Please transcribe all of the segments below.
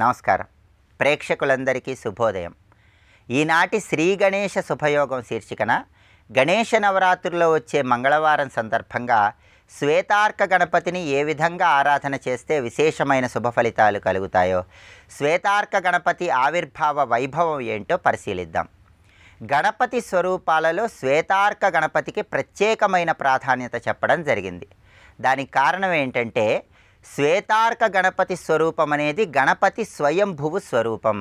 నమస్కారం. ప్రేక్షకులందరికీ శుభోదయం. ఈనాటి శ్రీ గణేష శుభయోగం శీర్షికన గణేష నవరాత్రుల్లో వచ్చే మంగళవారం సందర్భంగా శ్వేతార్క గణపతిని ఏ విధంగా ఆరాధన చేస్తే విశేషమైన శుభ ఫలితాలు కలుగుతాయో, శ్వేతార్క గణపతి ఆవిర్భావ వైభవం ఏంటో పరిశీలిద్దాం. గణపతి స్వరూపాలలో శ్వేతార్క గణపతికి ప్రత్యేకమైన ప్రాధాన్యత చెప్పడం జరిగింది. దానికి కారణం ఏంటంటే, శ్వేతార్క గణపతి స్వరూపం అనేది గణపతి స్వయంభువు స్వరూపం.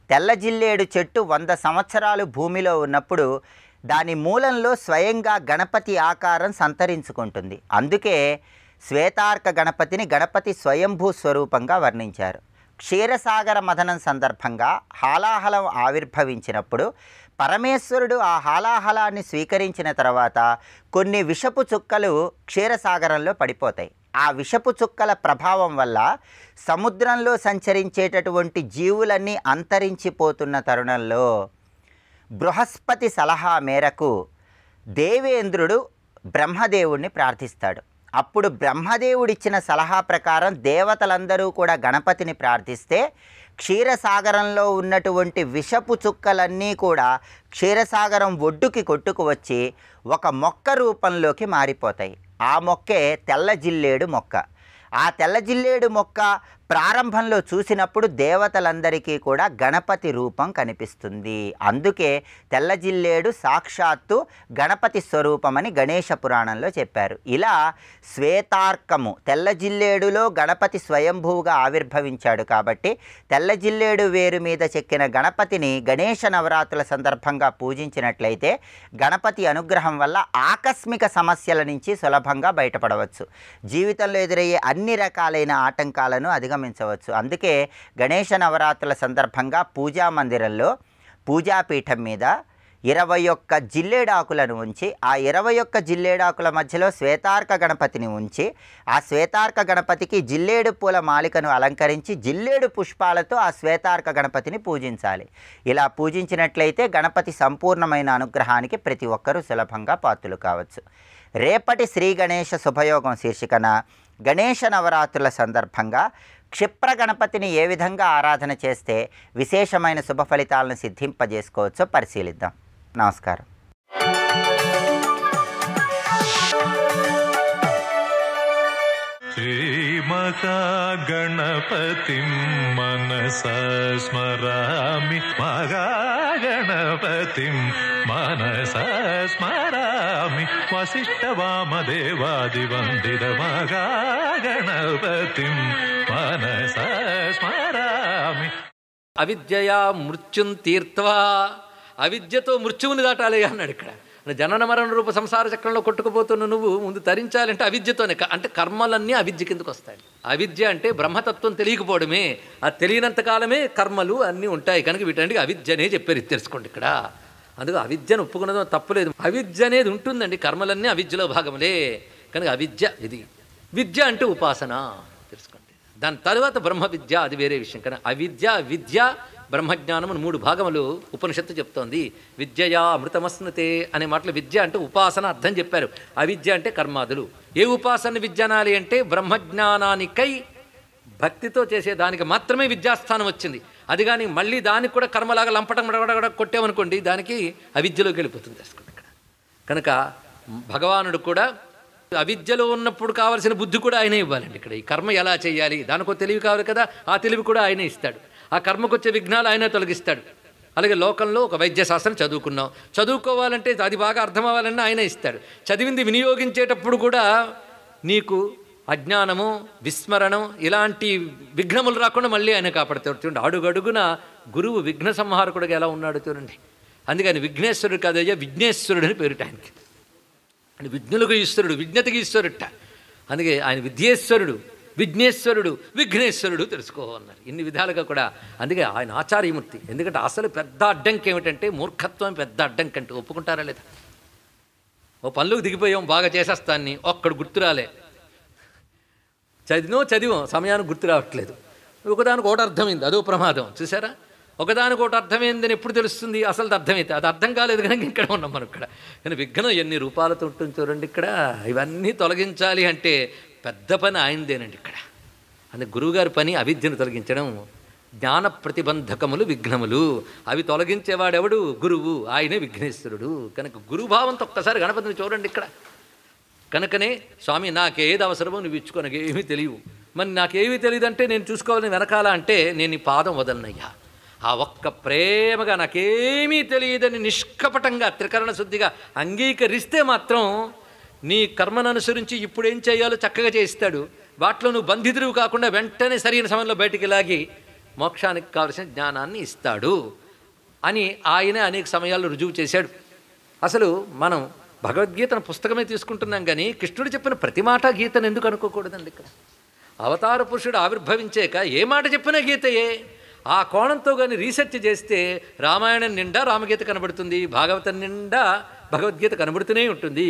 తెల్ల జిల్లేడు చెట్టు 100 సంవత్సరాలు భూమిలో ఉన్నప్పుడు దాని మూలంలో స్వయంగా గణపతి ఆకారం సంతరించుకుంటుంది. అందుకే శ్వేతార్క గణపతిని గణపతి స్వయంభూ స్వరూపంగా వర్ణించారు. క్షీరసాగర మథనం సందర్భంగా హాలాహలం ఆవిర్భవించినప్పుడు పరమేశ్వరుడు ఆ హాలాహలాన్ని స్వీకరించిన తర్వాత కొన్ని విషపు చుక్కలు క్షీరసాగరంలో పడిపోతాయి. ఆ విషపు చుక్కల ప్రభావం వల్ల సముద్రంలో సంచరించేటటువంటి జీవులన్నీ అంతరించిపోతున్న తరుణంలో బృహస్పతి సలహా మేరకు దేవేంద్రుడు బ్రహ్మదేవుడిని ప్రార్థిస్తాడు. అప్పుడు బ్రహ్మదేవుడిచ్చిన సలహా ప్రకారం దేవతలందరూ కూడా గణపతిని ప్రార్థిస్తే క్షీరసాగరంలో ఉన్నటువంటి విషపు చుక్కలన్నీ కూడా క్షీరసాగరం ఒడ్డుకి కొట్టుకు వచ్చి ఒక మొక్క రూపంలోకి మారిపోతాయి. ఆ మొక్కే తెల్ల జిల్లేడు మొక్క. ఆ తెల్ల జిల్లేడు మొక్క ప్రారంభంలో చూసినప్పుడు దేవతలందరికీ కూడా గణపతి రూపం కనిపిస్తుంది. అందుకే తెల్ల జిల్లేడు సాక్షాత్తు గణపతి స్వరూపమని గణేష పురాణంలో చెప్పారు. ఇలా శ్వేతార్కము తెల్ల జిల్లేడులో గణపతి స్వయంభూగా ఆవిర్భవించాడు కాబట్టి తెల్ల జిల్లేడు వేరు మీద చెక్కిన గణపతిని గణేష నవరాత్రుల సందర్భంగా పూజించినట్లయితే గణపతి అనుగ్రహం వల్ల ఆకస్మిక సమస్యల నుంచి సులభంగా బయటపడవచ్చు. జీవితంలో ఎదురయ్యే అన్ని రకాలైన ఆటంకాలను అధిగమించవచ్చు. అందుకే గణేష నవరాత్రుల సందర్భంగా పూజా మందిరంలో పూజాపీఠం మీద 21 జిల్లేడాకులను ఉంచి ఆ 21 జిల్లేడాకుల మధ్యలో శ్వేతార్క గణపతిని ఉంచి ఆ శ్వేతార్క గణపతికి జిల్లేడు పూల మాలికను అలంకరించి జిల్లేడు పుష్పాలతో ఆ శ్వేతార్క గణపతిని పూజించాలి. ఇలా పూజించినట్లయితే గణపతి సంపూర్ణమైన అనుగ్రహానికి ప్రతి ఒక్కరూ సులభంగా పాత్రులు కావచ్చు. రేపటి శ్రీ గణేష శుభయోగం శీర్షికన గణేష నవరాత్రుల సందర్భంగా క్షిప్ర గణపతిని ఏ విధంగా ఆరాధన చేస్తే విశేషమైన శుభ ఫలితాలను సిద్ధింపజేసుకోవచ్చో పరిశీలిద్దాం. నమస్కారం. శ్రీమహాగణపతిం మనసా స్మరామి, మహాగణపతిం మనసా స్మరామి, వసిష్ఠవామదేవాదివందిత మహాగణపతిం మనసా స్మరామి. అవిద్యయా మృత్యుం తీర్త్వా, అవిద్యతో మృత్యువుని దాటాలి అన్నాడు. ఇక్కడ జనన మరణ రూప సంసార చక్రంలో కొట్టుకుపోతున్న నువ్వు ముందు తరించాలంటే అవిద్యతోనే. అంటే కర్మలన్నీ అవిద్య కిందకు వస్తాయి. అవిద్య అంటే బ్రహ్మతత్వం తెలియకపోవడమే. అది తెలియనంత కాలమే కర్మలు అన్నీ ఉంటాయి. కనుక వీటంటే అవిద్యనే చెప్పారు. ఇది తెలుసుకోండి ఇక్కడ. అందుకు అవిద్యను ఒప్పుకున్నదో తప్పులేదు. అవిద్య అనేది ఉంటుందండి. కర్మలన్నీ అవిద్యలో భాగములే. కనుక అవిద్య ఇది. విద్య అంటే ఉపాసన తెలుసుకోండి. దాని తర్వాత బ్రహ్మ విద్య అది వేరే విషయం. కానీ అవిద్య, విద్య, బ్రహ్మజ్ఞానం అని 3 భాగములు ఉపనిషత్తు చెప్తోంది. విద్యయా అమృతమస్నుతే అనే మాటలు విద్య అంటే ఉపాసన అర్థం చెప్పారు. అవిద్య అంటే కర్మాదులు. ఏ ఉపాసన విద్య అనాలి అంటే బ్రహ్మజ్ఞానానికై భక్తితో చేసేదానికి మాత్రమే విద్యాస్థానం వచ్చింది. అది కానీ మళ్ళీ దానికి కూడా కర్మలాగా లంపటం కొట్టామనుకోండి, దానికి అవిద్యలోకి వెళ్ళిపోతుంది. తెలుసుకోండి ఇక్కడ. కనుక భగవానుడు కూడా అవిద్యలో ఉన్నప్పుడు కావాల్సిన బుద్ధి కూడా ఆయనే ఇవ్వాలండి. ఇక్కడ ఈ కర్మ ఎలా చేయాలి దానికో తెలివి కావాలి కదా, ఆ తెలివి కూడా ఆయనే ఇస్తాడు. ఆ కర్మకు వచ్చే విఘ్నాలు ఆయనే తొలగిస్తాడు. అలాగే లోకంలో ఒక వైద్యశాస్త్రం చదువుకున్నాం, చదువుకోవాలంటే అది బాగా అర్థం అవ్వాలన్నా ఆయనే ఇస్తాడు. చదివింది వినియోగించేటప్పుడు కూడా నీకు అజ్ఞానము, విస్మరణం ఇలాంటి విఘ్నములు రాకుండా మళ్ళీ ఆయన కాపాడుతాడు. చూడండి, అడుగడుగున గురువు విఘ్న సంహారకుడుగా ఎలా ఉన్నాడు చూడండి. అందుకని విఘ్నేశ్వరుడు కాదయ్యా, విఘ్నేశ్వరుడు అని పేరుట ఆయనకి. అని విఘ్నులకు ఈశ్వరుడు, విజ్ఞతకి ఈశ్వరుట. అందుకే ఆయన విద్యేశ్వరుడు, విఘ్నేశ్వరుడు, విఘ్నేశ్వరుడు తెలుసుకోవాలన్నారు. ఇన్ని విధాలుగా కూడా. అందుకే ఆయన ఆచార్యమూర్తి. ఎందుకంటే అసలు పెద్ద అడ్డంకి ఏమిటంటే మూర్ఖత్వం పెద్ద అడ్డంకి. అంటే ఒప్పుకుంటారా లేదా? ఓ పనులకు దిగిపోయాం, బాగా చేసేస్తాన్ని, ఒక్కడు గుర్తురాలే. చదివాం సమయానికి గుర్తు రావట్లేదు. ఒకదానికి ఒకటి అర్థమైంది, అదో ప్రమాదం. చూసారా? ఒకదానికి ఒకటి అర్థమైందని ఎప్పుడు తెలుస్తుంది? అసలు అర్థమైతే అది అర్థం కాలేదు కనుక ఇక్కడ ఉన్నాం మనం. ఇక్కడ కానీ విఘ్నం ఎన్ని రూపాలతో ఉంటుంది చూడండి. ఇక్కడ ఇవన్నీ తొలగించాలి అంటే పెద్ద పని ఆయనదేనండి ఇక్కడ. అందుకే గురువుగారి పని అవిద్యను తొలగించడం. జ్ఞాన ప్రతిబంధకములు విఘ్నములు. అవి తొలగించేవాడెవడు? గురువు. ఆయనే విఘ్నేశ్వరుడు. కనుక గురుభావంతో ఒక్కసారి గణపతిని చూడండి ఇక్కడ. కనుకనే స్వామి నాకేది అవసరమో నువ్వు ఇచ్చుకో, నాకేమీ తెలియవు. మరి నాకేమీ తెలియదంటే నేను చూసుకోవాలని వెనకాల అంటే నేను ఈ పాదం వదలనయ్యా. ఆ ఒక్క ప్రేమగా నాకేమీ తెలియదని నిష్కపటంగా త్రికరణ శుద్ధిగా అంగీకరిస్తే మాత్రం నీ కర్మను అనుసరించి ఇప్పుడేం చేయాలో చక్కగా చేయిస్తాడు. వాటిలో నువ్వు బంధితుడివి కాకుండా వెంటనే సరైన సమయంలో బయటికి లాగి మోక్షానికి కావలసిన జ్ఞానాన్ని ఇస్తాడు అని ఆయనే అనేక సమయాల్లో రుజువు చేశాడు. అసలు మనం భగవద్గీతను పుస్తకమే తీసుకుంటున్నాం కానీ కృష్ణుడు చెప్పిన ప్రతి మాట గీతను ఎందుకు అనుకోకూడదండి? ఇక్కడ అవతార పురుషుడు ఆవిర్భవించాక ఏ మాట చెప్పినా గీతయే. ఆ కోణంతో కానీ రీసెర్చ్ చేస్తే రామాయణం నిండా రామగీత కనబడుతుంది, భాగవతం నిండా భగవద్గీత కనబడుతూనే ఉంటుంది.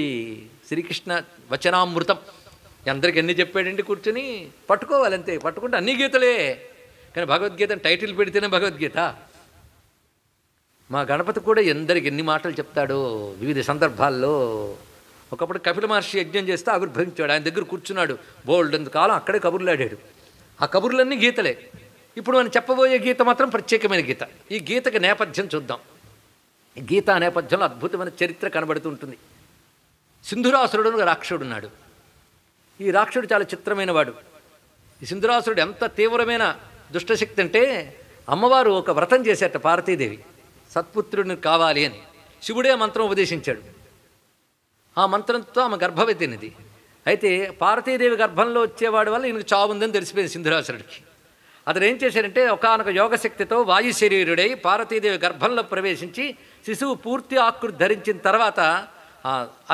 శ్రీకృష్ణ వచనామృతం అందరికి ఎన్ని చెప్పాడండి? కూర్చుని పట్టుకోవాలంతే, పట్టుకుంటే అన్ని గీతలే. కానీ భగవద్గీత టైటిల్ పెడితేనే భగవద్గీత. మా గణపతి కూడా ఎందరికి ఎన్ని మాటలు చెప్తాడో వివిధ సందర్భాల్లో. ఒకప్పుడు కపిల మహర్షి యజ్ఞం చేస్తే ఆవిర్భవించాడు, ఆయన దగ్గర కూర్చున్నాడు. బోల్డ్ కాలం అక్కడే కబుర్లు ఆడాడు. ఆ కబుర్లన్నీ గీతలే. ఇప్పుడు మనం చెప్పబోయే గీత మాత్రం ప్రత్యేకమైన గీత. ఈ గీతకి నేపథ్యం చూద్దాం. ఈ గీతా నేపథ్యంలో అద్భుతమైన చరిత్ర కనబడుతుంటుంది. సింధురాసురుడు అని రాక్షసుడు ఉన్నాడు. ఈ రాక్షసుడు చాలా చిత్రమైన వాడు. ఈ సింధురాసురుడు ఎంత తీవ్రమైన దుష్టశక్తి అంటే అమ్మవారు ఒక వ్రతం చేసేట పార్వతీదేవి సత్పుత్రుడిని కావాలి అని. శివుడే మంత్రం ఉపదేశించాడు. ఆ మంత్రంతో ఆమె గర్భవతినిది. అయితే పార్వతీదేవి గర్భంలో వచ్చేవాడి వల్ల ఈయనకు చావు ఉందని తెలిసిపోయింది సింధురాసురుడికి. అతను ఏం చేశాడంటే ఒకానొక యోగశక్తితో వాయు శరీరుడై పార్వతీదేవి గర్భంలో ప్రవేశించి శిశువు పూర్తి ఆకృతి ధరించిన తర్వాత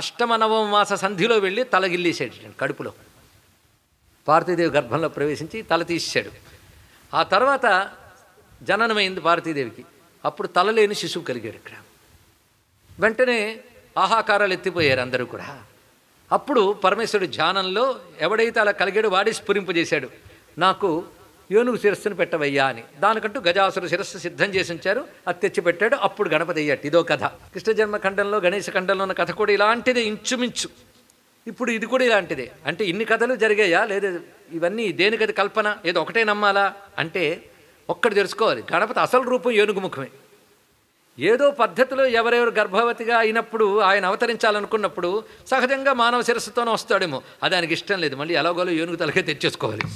అష్టమ నవమ మాస సంధిలో వెళ్ళి తలగిల్లేసాడు. కడుపులో పార్వతీదేవి గర్భంలో ప్రవేశించి తల తీసాడు. ఆ తర్వాత జననమైంది పార్వతీదేవికి. అప్పుడు తలలేని శిశువు కలిగాడు. ఇక్కడ వెంటనే ఆహాకారాలు ఎత్తిపోయారు అందరూ కూడా. అప్పుడు పరమేశ్వరుడు ధ్యానంలో ఎవడైతే అలా కలిగాడో వాడి స్ఫురింపజేశాడు, నాకు ఏనుగు శిరస్సును పెట్టవయ్యా అని. దానికంటూ గజాసుర శిరస్సు సిద్ధం చేసి ఉంచారు, అది తెచ్చిపెట్టాడు. అప్పుడు గణపతి అయ్యాడు. ఇదో కథ. కృష్ణ జన్మఖండంలో గణేశ ఖండంలో ఉన్న కథ కూడా ఇలాంటిదే ఇంచుమించు. ఇప్పుడు ఇది కూడా ఇలాంటిదే. అంటే ఇన్ని కథలు జరిగాయా లేదా? ఇవన్నీ దేనికది కల్పన? ఏదో ఒకటే నమ్మాలా అంటే ఒక్కటి తెలుసుకోవాలి, గణపతి అసలు రూపం ఏనుగు ముఖమే. ఏదో పద్ధతిలో ఎవరెవరు గర్భవతిగా అయినప్పుడు ఆయన అవతరించాలనుకున్నప్పుడు సహజంగా మానవ శిరస్సుతోనే వస్తాడేమో. అది ఆయనకి ఇష్టం లేదు. మళ్ళీ ఎలాగోలో ఏనుగు తలకే తెచ్చేసుకోవాలి.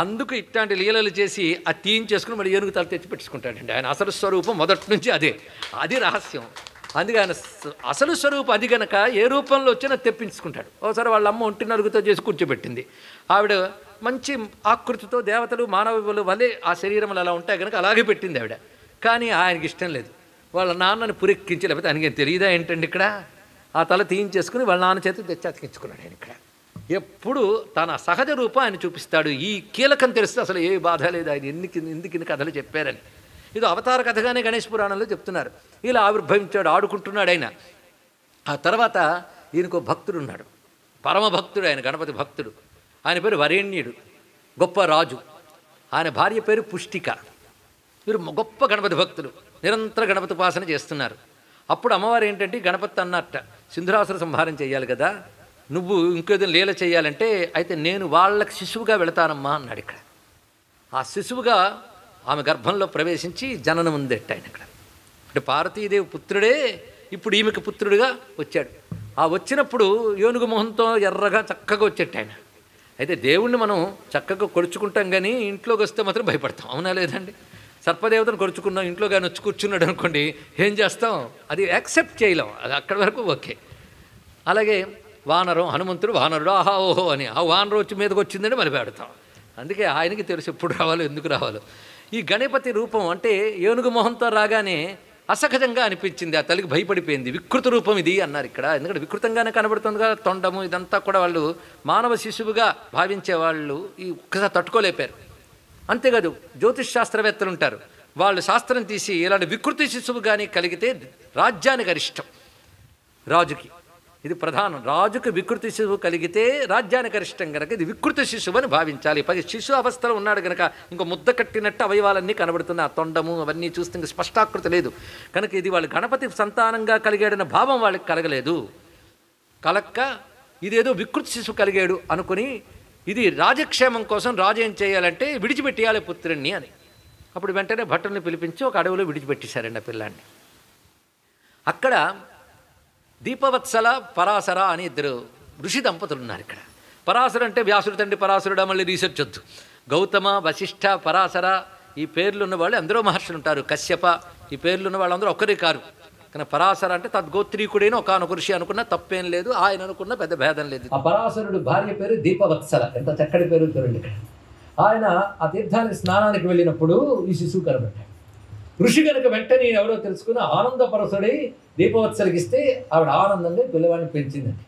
అందుకు ఇట్లాంటి లీలలు చేసి అది తీయించేసుకుని మళ్ళీ ఏనుగు తల తెచ్చి పెట్టుకుంటాడండి. ఆయన అసలు స్వరూపం మొదటి నుంచి అదే. అది రహస్యం. అందుకే ఆయన అసలు స్వరూపం అది గనక ఏ రూపంలో వచ్చినా తెప్పించుకుంటాడు. ఒకసారి వాళ్ళ అమ్మ ఒంటి నలుగుతో చేసి కూర్చోబెట్టింది. ఆవిడ మంచి ఆకృతితో దేవతలు మానవులు వల్లే ఆ శరీరములు అలా ఉంటాయి కనుక అలాగే పెట్టింది ఆవిడ. కానీ ఆయనకి ఇష్టం లేదు. వాళ్ళ నాన్నని పురెక్కించి, లేకపోతే ఆయనకేం తెలియదా ఏంటండి ఇక్కడ, ఆ తల తీయించేసుకుని వాళ్ళ నాన్న చేతి తెచ్చి అతికించుకున్నాడు. ఆయన ఇక్కడ ఎప్పుడు తన సహజ రూపం ఆయన చూపిస్తాడు. ఈ కీలకం తెలిస్తే అసలు ఏ బాధ లేదు. ఆయన ఎందుకు ఇన్ని కథలు చెప్పారని. ఇది అవతార కథగానే గణేష్ పురాణంలో చెప్తున్నారు. ఇలా ఆవిర్భవించాడు, ఆడుకుంటున్నాడు ఆయన. ఆ తర్వాత ఈయనకు భక్తుడు ఉన్నాడు, పరమ భక్తుడు ఆయన, గణపతి భక్తుడు. ఆయన పేరు వరేణ్యుడు, గొప్ప రాజు. ఆయన భార్య పేరు పుష్టిక. వీరు గొప్ప గణపతి భక్తులు, నిరంతర గణపతి ఉపాసన చేస్తున్నారు. అప్పుడు అమ్మవారు ఏంటంటే గణపతి అన్నట్ట, సింధురాసుర సంహారం చేయాలి కదా, నువ్వు ఇంకేదో లీల చేయాలంటే అయితే నేను వాళ్ళకి శిశువుగా వెళతానమ్మా అన్నాడు. ఇక్కడ ఆ శిశువుగా ఆమె గర్భంలో ప్రవేశించి జననం ఉందెట్ట ఆయన ఇక్కడ. అంటే పార్వతీదేవి పుత్రుడే ఇప్పుడు ఈమెకి పుత్రుడిగా వచ్చాడు. ఆ వచ్చినప్పుడు ఏనుగు మొహంతో ఎర్రగా చక్కగా వచ్చేట ఆయన. అయితే దేవుణ్ణి మనం చక్కగా కొడుచుకుంటాం కానీ ఇంట్లోకి వస్తే మాత్రం భయపడతాం, అవునా లేదండి? సర్పదేవతను కొడుచుకున్నాం, ఇంట్లో కానీ వచ్చి కూర్చున్నాడు అనుకోండి, ఏం చేస్తాం? అది యాక్సెప్ట్ చేయలేం. అది అక్కడి వరకు ఓకే. అలాగే వానరం, హనుమంతుడు వానరుడు, ఆహా ఓహో అని ఆ వానరు వచ్చి మీదకి వచ్చిందని మరి పెడతాం. అందుకే ఆయనకి తెలుసు ఎప్పుడు రావాలో ఎందుకు రావాలో. ఈ గణపతి రూపం అంటే ఏనుగు మొహంతో రాగానే అసహజంగా అనిపించింది, ఆ తల్లికి భయపడిపోయింది. వికృత రూపం ఇది అన్నారు ఇక్కడ. ఎందుకంటే వికృతంగానే కనబడుతుంది కదా తొండము, ఇదంతా కూడా వాళ్ళు మానవ శిశువుగా భావించే వాళ్ళు ఈ ఒక్కసారి తట్టుకోలేపారు. అంతేకాదు జ్యోతిష్ శాస్త్రవేత్తలు ఉంటారు, వాళ్ళు శాస్త్రం తీసి ఇలాంటి వికృతి శిశువు కానీ కలిగితే రాజ్యానికి అరిష్టం. రాజుకి ఇది ప్రధానం. రాజుకు వికృతి శిశువు కలిగితే రాజ్యానికి అరిష్టం కనుక ఇది వికృతి శిశువు అని భావించాలి. పది శిశు అవస్థలో ఉన్నాడు కనుక ఇంకో ముద్ద కట్టినట్టు అవయవాలన్నీ కనబడుతున్నాయి. ఆ తొండము అవన్నీ చూస్తే ఇంకా స్పష్టాకృతి లేదు కనుక ఇది వాళ్ళు గణపతి సంతానంగా కలిగాడన్న భావం వాళ్ళకి కలగలేదు. కలక్క ఇదేదో వికృతి శిశువు కలిగాడు అనుకుని ఇది రాజక్షేమం కోసం రాజు ఏం చేయాలంటే విడిచిపెట్టేయాలి పుత్రుణ్ణి అని. అప్పుడు వెంటనే భటుల్ని పిలిపించి ఒక అడవిలో విడిచిపెట్టేశారండి ఆ పిల్లాన్ని. అక్కడ దీపవత్సల పరాశర అని ఇద్దరు ఋషి దంపతులు ఉన్నారు. ఇక్కడ పరాశరు అంటే వ్యాసుడు తండ్రి పరాశరుడా, మళ్ళీ రీసెర్చ్ వద్దు. గౌతమ, వశిష్ఠ, పరాశర ఈ పేర్లు ఉన్న వాళ్ళు ఎందరో మహర్షులు ఉంటారు. కశ్యప ఈ పేర్లు ఉన్న వాళ్ళందరూ ఒక్కరే కారు. కానీ పరాశర అంటే తద్గోత్రీకుడైన ఒకనొక ఋషి అనుకున్న తప్పేం లేదు, ఆయన అనుకున్న పెద్ద భేదం లేదు. ఆ పరాశరుడు భార్య పేరు దీపవత్సల. ఎంత చక్కటి పేరు చూడండి. ఇక్కడ ఆయన ఆ తీర్థానికి స్నానానికి వెళ్ళినప్పుడు ఈ శిశువు కనబడ్డాడు. ఋషి కనుక వెంటనే ఎవరో తెలుసుకుని ఆనందపరసుడై దీపవత్సలకి ఇస్తే ఆవిడ ఆనందంగా పిల్లవాడిని పెంచిందండి.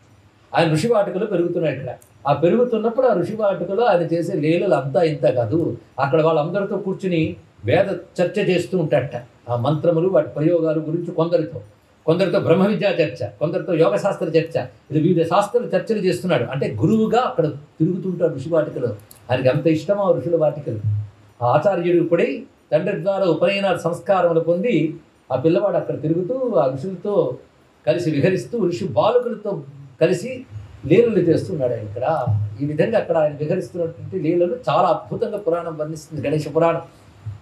ఆయన ఋషి వాటికలో పెరుగుతున్నాడు. ఇక్కడ ఆ పెరుగుతున్నప్పుడు ఆ ఋషి వాటికలో ఆయన చేసే లీలలు అంతా ఇంత కాదు. అక్కడ వాళ్ళందరితో కూర్చుని వేద చర్చ చేస్తూ ఉంటాడట. ఆ మంత్రములు వాటి ప్రయోగాలు గురించి కొందరితో బ్రహ్మ విద్యా చర్చ, కొందరితో యోగశాస్త్ర చర్చ, ఇది వివిధ శాస్త్రాలు చర్చలు చేస్తున్నాడు. అంటే గురువుగా అక్కడ తిరుగుతుంటాడు ఋషి వాటికలో. ఆయనకి అంత ఇష్టం ఆ ఋషుల వాటికలు. ఆ ఆచార్యుడు ఇప్పుడై తండ్రి ద్వారా ఉపనయన సంస్కారములు పొంది ఆ పిల్లవాడు అక్కడ తిరుగుతూ ఆ ఋషులతో కలిసి విహరిస్తూ ఋషి బాలకులతో కలిసి లీలలు చేస్తున్నాడు ఆయన ఇక్కడ. ఈ విధంగా అక్కడ ఆయన విహరిస్తున్నటువంటి లీలలు చాలా అద్భుతంగా పురాణం వర్ణిస్తుంది. గణేష పురాణం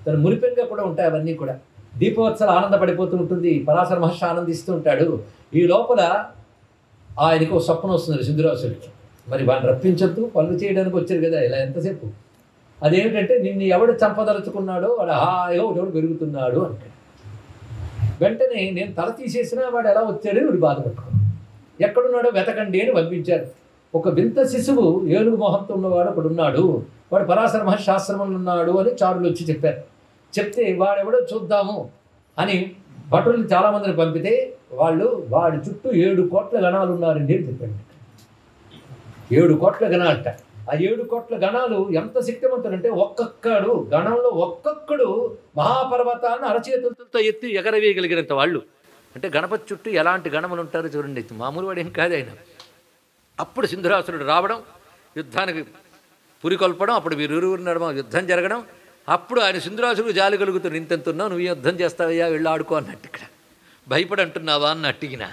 తను మురిపెంగా కూడా ఉంటాయి అవన్నీ కూడా. దీపవత్సల ఆనందపడిపోతూ ఉంటుంది, పరాశర మహర్షి ఆనందిస్తూ ఉంటాడు. ఈ లోపల ఆయనకు స్వప్నం వస్తుంది సింధురాసుడికి. మరి వాడిని రప్పించొద్దు, పనులు చేయడానికి వచ్చారు కదా, ఇలా ఎంతసేపు. అదేమిటంటే నిన్ను ఎవడు చంపదలుచుకున్నాడో వాడు హాయిగా ఒకడు పెరుగుతున్నాడు అంటాడు. వెంటనే నేను తల తీసేసినా వాడు ఎలా వచ్చాడో వాడు బాధపట్టుకున్నాడు. ఎక్కడున్నాడో వెతకండి అని పంపించారు. ఒక వింత శిశువు ఏనుగు మొహంతో ఉన్నవాడు ఒకడు ఉన్నాడు, వాడు పరాశర మహర్షి ఆశ్రమంలో ఉన్నాడు అని చారులు వచ్చి చెప్పారు. చెప్తే వాడెవడో చూద్దాము అని భటుల్ని చాలామందిని పంపితే వాడి చుట్టూ 7 కోట్ల గణాలు ఉన్నారండి అని చెప్పండి. 7 కోట్ల గణాలట. ఆ 7 కోట్ల గణాలు ఎంత శక్తివంతులంటే గణంలో ఒక్కొక్కడు మహాపర్వతాన్ని అరచేతులతో ఎత్తి ఎగరవేయగలిగినంత వాళ్ళు. అంటే గణపతి చుట్టూ ఎలాంటి గణములు ఉంటారో చూడండి, మామూలు వాడేం కాదు ఆయన. అప్పుడు సింధురాసురుడు రావడం, యుద్ధానికి పురికొల్పడం, అప్పుడు వీరిరువురు నడమ యుద్ధం జరగడం. అప్పుడు ఆయన సింధురాసురుడు జాలి కలుగుతాడు, ఇంతెంతున్నావు, నువ్వు యుద్ధం చేస్తావయ్యా, వెళ్ళి ఆడుకో అన్నట్టు. ఇక్కడ భయపడి అంటున్నావా అన్న అట్టిగిన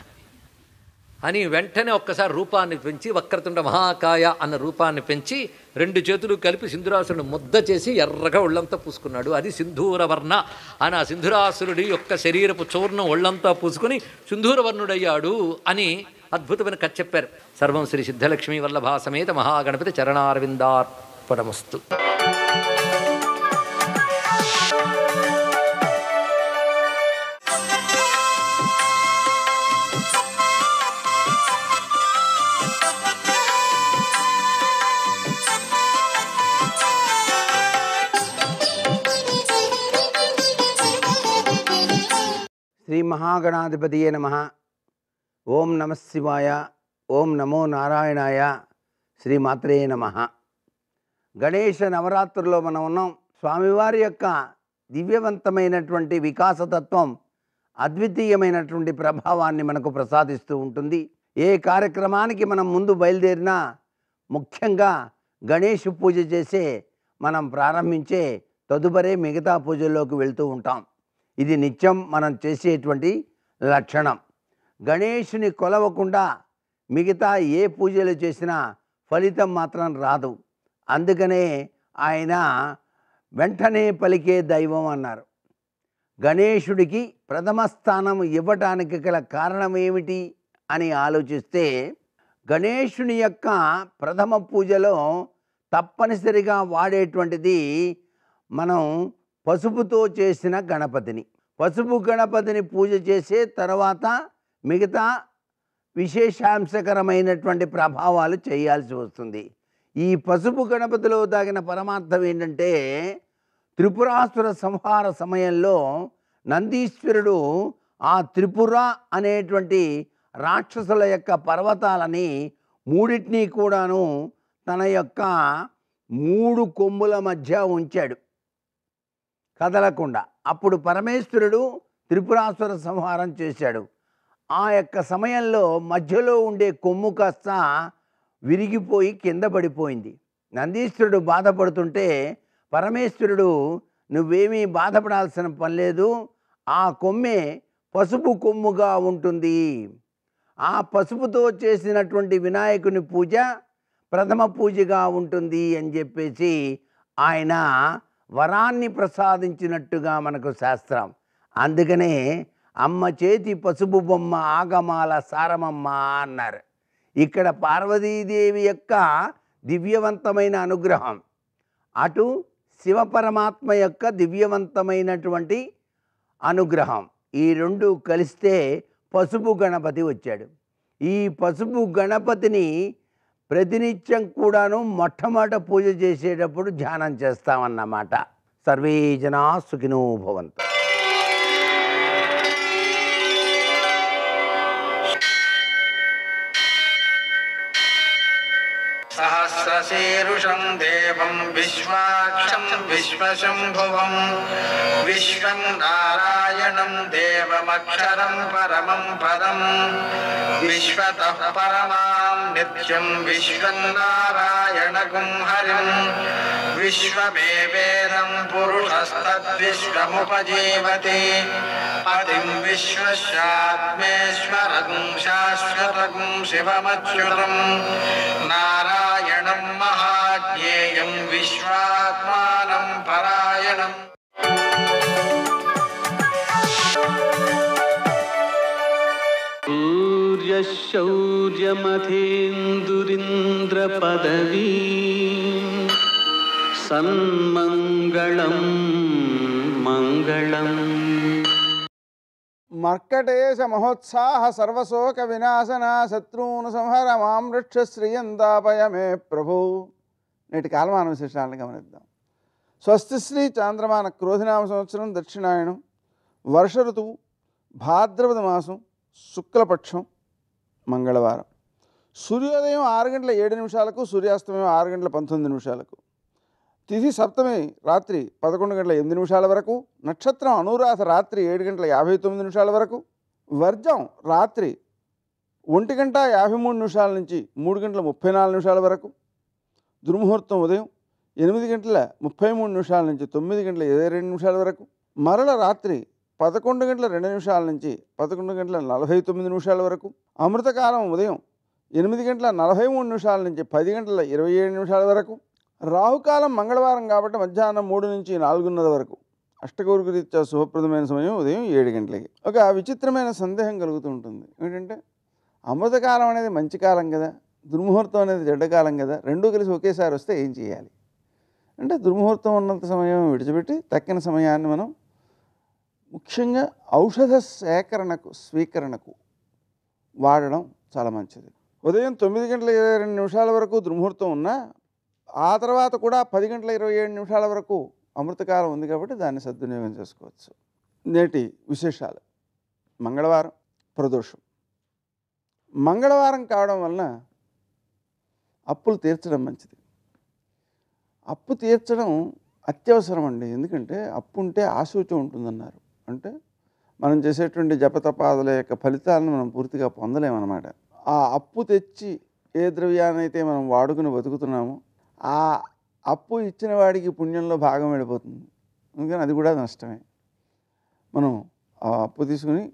అని వెంటనే ఒక్కసారి రూపాన్ని పెంచి వక్రతుండ మహాకాయ అన్న రూపాన్ని పెంచి 2 చేతులు కలిపి సింధురాసురుడు ముద్ద చేసి ఎర్రగా ఒళ్ళంతా పూసుకున్నాడు. అది సింధూరవర్ణ అని ఆ సింధురాసురుడి యొక్క శరీరపు చూర్ణం ఒళ్ళంతా పూసుకుని సింధూరవర్ణుడయ్యాడు అని అద్భుతమైన కథ చెప్పారు. సర్వం శ్రీ సిద్ధలక్ష్మీ వల్లభా సమేత మహాగణపతి చరణారవిందార్పణమస్తు. శ్రీ మహాగణాధిపతియే నమః. ఓం నమః శివాయ. ఓం నమో నారాయణాయ. శ్రీమాత్రే నమః. గణేష నవరాత్రుల్లో మనం ఉన్నాం. స్వామివారి యొక్క దివ్యవంతమైనటువంటి వికాసతత్వం అద్వితీయమైనటువంటి ప్రభావాన్ని మనకు ప్రసాదిస్తూ ఉంటుంది. ఏ కార్యక్రమానికి మనం ముందు బయలుదేరినా ముఖ్యంగా గణేష్ పూజ చేసే మనం ప్రారంభించే తదుపరి మిగతా పూజల్లోకి వెళ్తూ ఉంటాం. ఇది నిత్యం మనం చేసేటువంటి లక్షణం. గణేషుని కొలవకుండా మిగతా ఏ పూజలు చేసినా ఫలితం మాత్రం రాదు. అందుకనే ఆయన వెంటనే పలికే దైవం అన్నారు. గణేశుడికి ప్రథమ స్థానం ఇవ్వటానికి గల కారణం ఏమిటి అని ఆలోచిస్తే, గణేశుని యొక్క ప్రథమ పూజలో తప్పనిసరిగా వాడేటువంటిది మనం పసుపుతో చేసిన గణపతిని. పసుపు గణపతిని పూజ చేసే తర్వాత మిగతా విశేషాంశకరమైనటువంటి ప్రభావాలు చేయాల్సి వస్తుంది. ఈ పసుపు గణపతిలో దాగిన పరమార్థం ఏంటంటే, త్రిపురాసుర సంహార సమయంలో నందీశ్వరుడు ఆ త్రిపుర అనేటువంటి రాక్షసుల యొక్క పర్వతాలని మూడింటినీ కూడాను తన యొక్క 3 కొమ్ముల మధ్య ఉంచాడు కదలకుండా. అప్పుడు పరమేశ్వరుడు త్రిపురాసుర సంహారం చేశాడు. ఆ యొక్క సమయంలో మధ్యలో ఉండే కొమ్ము కాస్త విరిగిపోయి కింద పడిపోయింది. నందీశ్వరుడు బాధపడుతుంటే పరమేశ్వరుడు నువ్వేమీ బాధపడాల్సిన పని లేదు, ఆ కొమ్మే పసుపు కొమ్ముగా ఉంటుంది, ఆ పసుపుతో చేసినటువంటి వినాయకుని పూజ ప్రథమ పూజగా ఉంటుంది అని చెప్పేసి ఆయన వరాన్ని ప్రసాదించినట్టుగా మనకు శాస్త్రం. అందుకనే అమ్మ చేతి పసుపు బొమ్మ ఆగమాల సారమమ్మ అన్నారు. ఇక్కడ పార్వతీదేవి యొక్క దివ్యవంతమైన అనుగ్రహం, అటు శివపరమాత్మ యొక్క దివ్యవంతమైనటువంటి అనుగ్రహం, ఈ రెండు కలిస్తే పసుపు గణపతి వచ్చాడు. ఈ పసుపు గణపతిని ప్రతినిత్యం కూడాను మొట్టమొదట పూజ చేసేటప్పుడు ధ్యానం చేస్తామన్నమాట. సర్వే జనా సుఖినో భవంతు. సహస్రశీరుషం దేవం విశ్వాక్షం విశ్వశంభువం విశ్వం నారాయణం దేవమక్షరం పరమం పదం విశ్వతః పరమాం నిత్యం విశ్వం నారాయణగుం హరిం విశ్వమేవేదం పురుషస్తద్విశ్వముపజీవతి పతిం విశ్వస్యాత్మేశ్వరగుం శాశ్వతగుం శివమచ్యుతం నారాయణం మహాజ్ఞేయం విశ్వాత్మానం పరాయణం. సూర్యశౌర్యమథేందురింద్రపదవీ సన్మంగళం మంగళం. మర్కటేశ మహోత్సాహ సర్వశోక వినాశన శత్రూన్ సంహర మాం రక్ష శ్రియందాపయమే ప్రభు. నేటి కాలమాన విశేషాలను గమనిద్దాం. స్వస్తి శ్రీ చాంద్రమాన క్రోధినామ సంవత్సరం దక్షిణాయనం, వర్ష ఋతువు, భాద్రపద మాసం, శుక్లపక్షం, మంగళవారం. సూర్యోదయం 6:07, సూర్యాస్తమయం 6:19. తిథి సప్తమి రాత్రి 11:08 వరకు, నక్షత్రం అనురాధ రాత్రి 7:59 వరకు, వర్జం రాత్రి 1:53 నుంచి 3:34 వరకు, దుర్ముహూర్తం ఉదయం 8:33 నుంచి 9:22 వరకు, మరల రాత్రి 11:02 నుంచి 11:49 వరకు, అమృతకాలం ఉదయం 8:43 నుంచి 10:27 వరకు, రాహుకాలం మంగళవారం కాబట్టి మధ్యాహ్నం 3 నుంచి 4:30 వరకు, అష్టకౌరుకు రీత్యా శుభప్రదమైన సమయం ఉదయం 7 గంటలకి. ఒక విచిత్రమైన సందేహం కలుగుతూ ఉంటుంది. ఏంటంటే అమృతకాలం అనేది మంచి కాలం కదా, దుర్ముహూర్తం అనేది చెడ్డకాలం కదా, రెండూ కలిసి ఒకేసారి వస్తే ఏం చేయాలి అంటే, దుర్ముహూర్తం ఉన్నంత సమయం విడిచిపెట్టి తక్కిన సమయాన్ని మనం ముఖ్యంగా ఔషధ స్వీకరణకు వాడడం చాలా మంచిది. ఉదయం 9:22 వరకు దుర్ముహూర్తం ఉన్నా ఆ తర్వాత కూడా 10:27 వరకు అమృతకాలం ఉంది కాబట్టి దాన్ని సద్వినియోగం చేసుకోవచ్చు. నేటి విశేషాలు. మంగళవారం ప్రదోషం. మంగళవారం కావడం వలన అప్పులు తీర్చడం మంచిది. అప్పు తీర్చడం అత్యవసరం అండి. ఎందుకంటే అప్పు ఉంటే ఆశూచం ఉంటుందన్నారు. అంటే మనం చేసేటువంటి జపతపాదుల యొక్క ఫలితాలను మనం పూర్తిగా పొందలేమన్నమాట. ఆ అప్పు తెచ్చి ఏ ద్రవ్యాన్నైతే మనం వాడుకుని బతుకుతున్నామో ఆ అప్పు ఇచ్చిన వాడికి పుణ్యంలో భాగం వెళ్ళిపోతుంది. అందుకని అది కూడా నష్టమే. మనం ఆ అప్పు తీసుకుని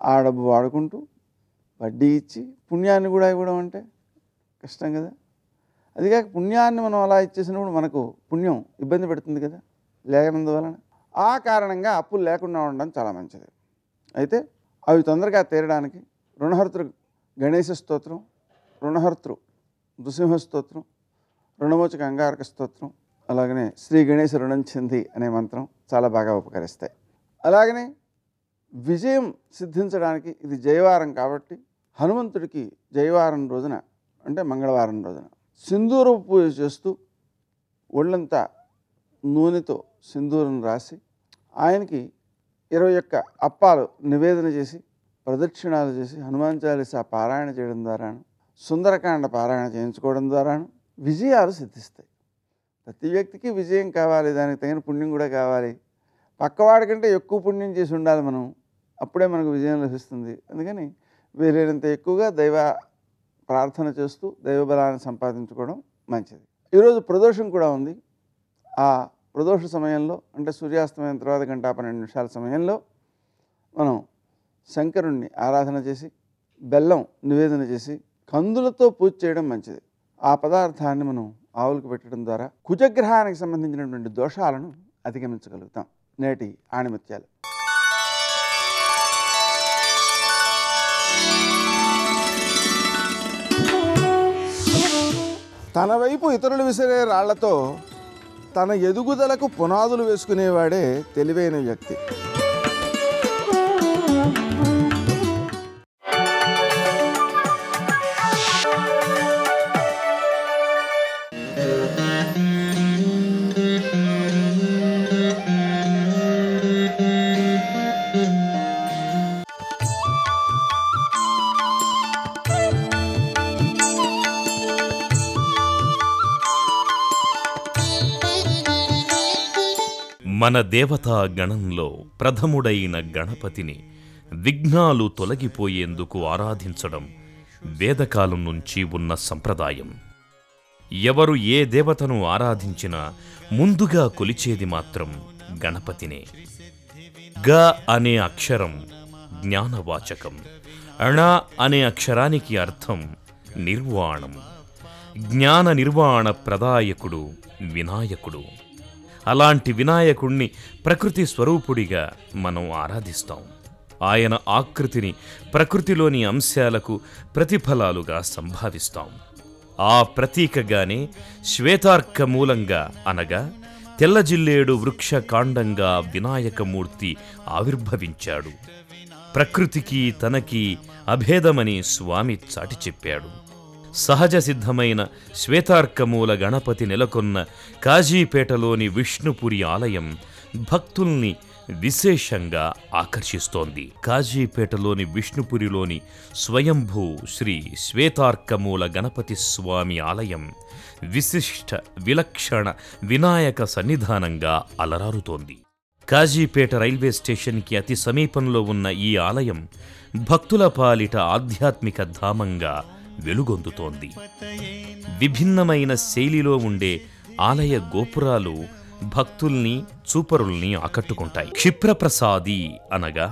ఆ డబ్బు వాడుకుంటూ వడ్డీ ఇచ్చి పుణ్యాన్ని కూడా ఇవ్వడం అంటే కష్టం కదా. అదిగాక పుణ్యాన్ని మనం అలా ఇచ్చేసినప్పుడు మనకు పుణ్యం ఇబ్బంది పెడుతుంది కదా లేనందువలన. ఆ కారణంగా అప్పులు లేకుండా ఉండడం చాలా మంచిది. అయితే అవి తొందరగా తీరడానికి రుణహర్తృ గణేశ స్తోత్రం, రుణహర్తృ నృసింహ స్తోత్రం, రుణమోచక అంగారక స్తోత్రం, అలాగనే శ్రీ గణేశ రుణంచింది అనే మంత్రం చాలా బాగా ఉపకరిస్తాయి. అలాగనే విజయం సిద్ధించడానికి ఇది జయవారం కాబట్టి హనుమంతుడికి జయవారం రోజున అంటే మంగళవారం రోజున సింధూర పూజ చేస్తూ ఒళ్ళంతా నూనెతో సింధూరం రాసి ఆయనకి 21 అప్పాలు నివేదన చేసి ప్రదక్షిణాలు చేసి హనుమాన్ చాలీసా పారాయణ చేయడం ద్వారాను సుందరకాండ పారాయణ చేయించుకోవడం ద్వారాను విజయాలు సిద్ధిస్తాయి. ప్రతి వ్యక్తికి విజయం కావాలి, దానికి తగిన పుణ్యం కూడా కావాలి. పక్కవాడి కంటే ఎక్కువ పుణ్యం చేసి ఉండాలి మనం, అప్పుడే మనకు విజయం లభిస్తుంది. అందుకని వీలైనంత ఎక్కువగా దైవ ప్రార్థన చేస్తూ దైవబలాన్ని సంపాదించుకోవడం మంచిది. ఈరోజు ప్రదోషం కూడా ఉంది. ఆ ప్రదోష సమయంలో అంటే సూర్యాస్తమయం తర్వాత 1:12 సమయంలో మనం శంకరుణ్ణి ఆరాధన చేసి బెల్లం నివేదన చేసి కందులతో పూజ చేయడం మంచిది. ఆ పదార్థాన్ని మనం ఆవులకు పెట్టడం ద్వారా కుజగ్రహానికి సంబంధించినటువంటి దోషాలను అధిగమించగలుగుతాం. నేటి ఆణిముత్యాలు. తన వైపు ఇతరులు విసిరే రాళ్లతో తన ఎదుగుదలకు పునాదులు వేసుకునేవాడే తెలివైన వ్యక్తి. మన దేవతా గణంలో ప్రథముడైన గణపతిని విఘ్నాలు తొలగిపోయేందుకు ఆరాధించడం వేదకాలం నుంచి ఉన్న సంప్రదాయం. ఎవరు ఏ దేవతను ఆరాధించినా ముందుగా కొలిచేది మాత్రం గణపతినే. గ అనే అక్షరం జ్ఞానవాచకం. అణ అనే అక్షరానికి అర్థం నిర్వాణం. జ్ఞాన నిర్వాణ ప్రదాయకుడు వినాయకుడు. అలాంటి వినాయకుణ్ణి ప్రకృతి స్వరూపుడిగా మనం ఆరాధిస్తాం. ఆయన ఆకృతిని ప్రకృతిలోని అంశాలకు ప్రతిఫలాలుగా సంభావిస్తాం. ఆ ప్రతీకగానే శ్వేతార్క మూలంగా అనగా తెల్లజిల్లేడు వృక్ష కాండంగా వినాయకమూర్తి ఆవిర్భవించాడు. ప్రకృతికి తనకి అభేదమని స్వామి చాటి చెప్పాడు. సహజ సిద్ధమైన శ్వేతార్కమూల గణపతి నెలకొన్న కాజీపేటలోని విష్ణుపురి ఆలయం భక్తుల్ని విశేషంగా ఆకర్షిస్తోంది. కాజీపేటలోని విష్ణుపురిలోని స్వయంభూ శ్రీ శ్వేతార్కమూల గణపతి స్వామి ఆలయం విశిష్ట విలక్షణ వినాయక సన్నిధానంగా అలరారుతోంది. కాజీపేట రైల్వే స్టేషన్కి అతి సమీపంలో ఉన్న ఈ ఆలయం భక్తుల పాలిట ఆధ్యాత్మిక ధామంగా వెలుగొందుతోంది. విభిన్నమైన శైలిలో ఉండే ఆలయ గోపురాలు భక్తుల్ని చూపరుల్ని ఆకట్టుకుంటాయి. క్షిప్రప్రసాది అనగా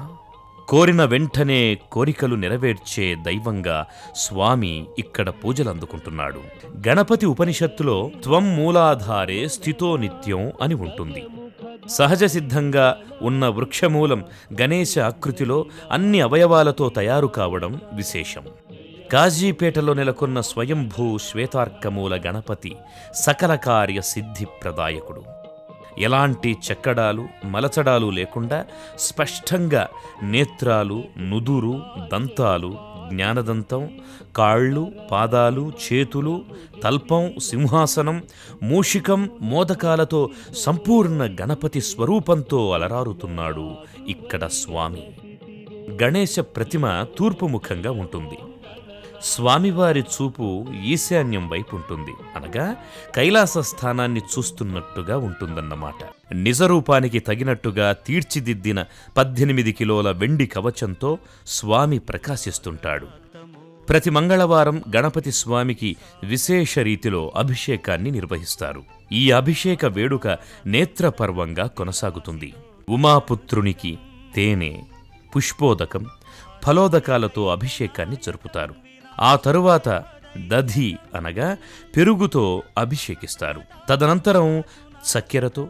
కోరిన వెంటనే కోరికలు నెరవేర్చే దైవంగా స్వామి ఇక్కడ పూజలందుకుంటున్నాడు. గణపతి ఉపనిషత్తులో త్వం మూలాధారే స్థితో నిత్యం అని ఉంటుంది. సహజ సిద్ధంగా ఉన్న వృక్షమూలం గణేశ ఆకృతిలో అన్ని అవయవాలతో తయారు కావడం విశేషం. కాజీపేటలో నెలకొన్న స్వయంభూ శ్వేతార్కమూల గణపతి సకల కార్య సిద్ధి ప్రదాయకుడు. ఎలాంటి చెక్కడాలు మలచడాలు లేకుండా స్పష్టంగా నేత్రాలు, నుదురు, దంతాలు, జ్ఞానదంతం, కాళ్ళు, పాదాలు, చేతులు, తల్పం, సింహాసనం, మూషికం, మోదకాలతో సంపూర్ణ గణపతి స్వరూపంతో అలరారుతున్నాడు ఇక్కడ స్వామి. గణేశ ప్రతిమ తూర్పు ముఖంగా ఉంటుంది. స్వామివారి చూపు ఈశాన్యం వైపు ఉంటుంది, అనగా కైలాస స్థానాన్ని చూస్తున్నట్టుగా ఉంటుందన్నమాట. నిజరూపానికి తగినట్టుగా తీర్చిదిద్దిన 18 కిలోల వెండి కవచంతో స్వామి ప్రకాశిస్తుంటాడు. ప్రతి మంగళవారం గణపతి స్వామికి విశేష రీతిలో అభిషేకాన్ని నిర్వహిస్తారు. ఈ అభిషేక వేడుక నేత్రపర్వంగా కొనసాగుతుంది. ఉమాపుత్రునికి తేనె, పుష్పోదకం, ఫలోదకాలతో అభిషేకాన్ని జరుపుతారు. ఆ తరువాత దధి అనగా పెరుగుతో అభిషేకిస్తారు. తదనంతరం చక్కెరతో,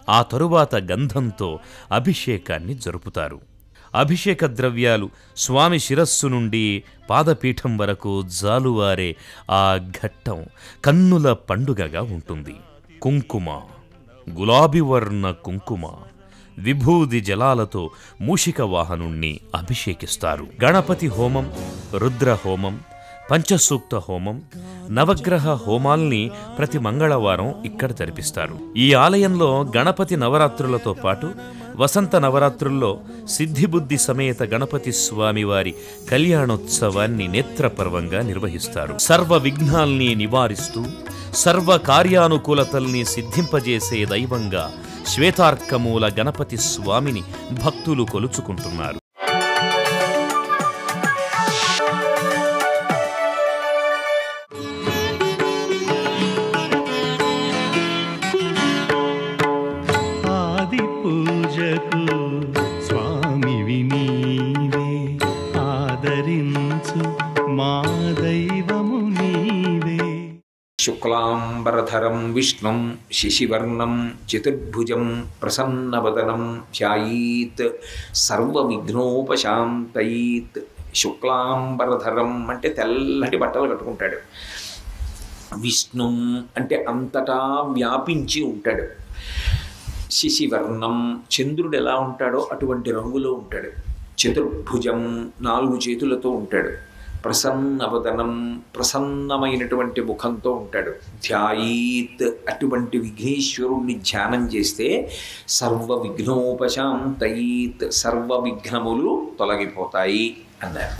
ఆ తరువాత గంధంతో అభిషేకాన్ని జరుపుతారు. అభిషేక ద్రవ్యాలు స్వామి శిరస్సు నుండి పాదపీఠం వరకు జాలువారే ఆ ఘట్టం కన్నుల పండుగగా ఉంటుంది. కుంకుమ, గులాబీ వర్ణ కుంకుమ, విభూది జలాలతో మూషిక వాహనుణ్ణి అభిషేకిస్తారు. గణపతి హోమం, రుద్ర హోమం, పంచసూక్త హోమం, నవగ్రహ హోమాల్ని ప్రతి మంగళవారం ఇక్కడ జరిపిస్తారు. ఈ ఆలయంలో గణపతి నవరాత్రులతో పాటు వసంత నవరాత్రుల్లో సిద్ధిబుద్ధి సమేత గణపతి స్వామివారి కళ్యాణోత్సవాన్ని నేత్రపర్వంగా నిర్వహిస్తారు. సర్వ విఘ్నాల్ని నివారిస్తూ సర్వ కార్యానుకూలతల్ని సిద్ధింపజేసే దైవంగా శ్వేతార్కమూల గణపతి స్వామిని భక్తులు కొలుచుకుంటున్నారు. ఆది పూజకు స్వామివి నీవే, ఆదరించు మా దైవము నీవే. శుక్లాంబరధరం శుక్లాంబరధరం విష్ణుం శశివర్ణం చతుర్భుజం ప్రసన్నవదనం ధ్యాయీత్ సర్వవిఘ్నోపశాంతయీత్. శుక్లాంబరధరం అంటే తెల్లటి బట్టలు కట్టుకుంటాడు. విష్ణుం అంటే అంతటా వ్యాపించి ఉంటాడు. శశివర్ణం చంద్రుడు ఎలా ఉంటాడో అటువంటి రంగులో ఉంటాడు. చతుర్భుజం 4 చేతులతో ఉంటాడు. ప్రసన్నవదనం ప్రసన్నమైనటువంటి ముఖంతో ఉంటాడు. ధ్యాయీత్ అటువంటి విఘ్నేశ్వరుణ్ణి ధ్యానం చేస్తే సర్వ విఘ్నోపశాంతయీత్ సర్వ విఘ్నములు తొలగిపోతాయి అన్నారు.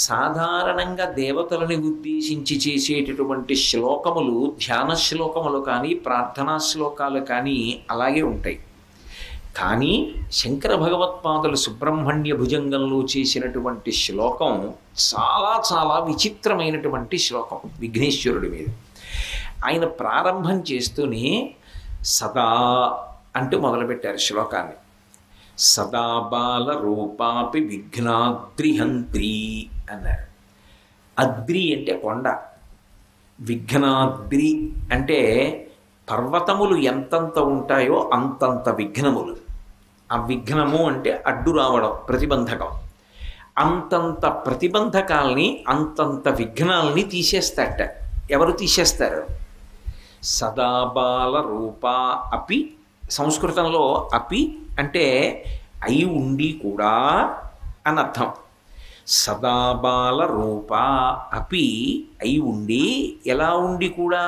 సాధారణంగా దేవతలని ఉద్దేశించి చేసేటటువంటి శ్లోకములు ధ్యాన శ్లోకములు కానీ ప్రార్థనా శ్లోకాలు కానీ అలాగే ఉంటాయి. కానీ శంకర భగవత్పాదులు సుబ్రహ్మణ్య భుజంగంలో చేసినటువంటి శ్లోకం చాలా చాలా విచిత్రమైనటువంటి శ్లోకం విఘ్నేశ్వరుడి మీద. ఆయన ప్రారంభం చేస్తూనే సదా అంటూ మొదలుపెట్టారు శ్లోకాన్ని. సదా బాల రూపాపి విఘ్నాద్రిహంత్రి అన్నారు. అద్రి అంటే కొండ, విఘ్నాద్రి అంటే పర్వతములు ఎంతంత ఉంటాయో అంతంత విఘ్నములు. ఆ విఘ్నము అంటే అడ్డు రావడం, ప్రతిబంధకం. అంతంత ప్రతిబంధకాల్ని అంతంత విఘ్నాల్ని తీసేస్తాట. ఎవరు తీసేస్తారు? సదాబాల రూపా అపి. సంస్కృతంలో అపి అంటే అయి ఉండి కూడా అని అర్థం. సదాబాల రూపా అపి అయి ఉండి, ఎలా ఉండి కూడా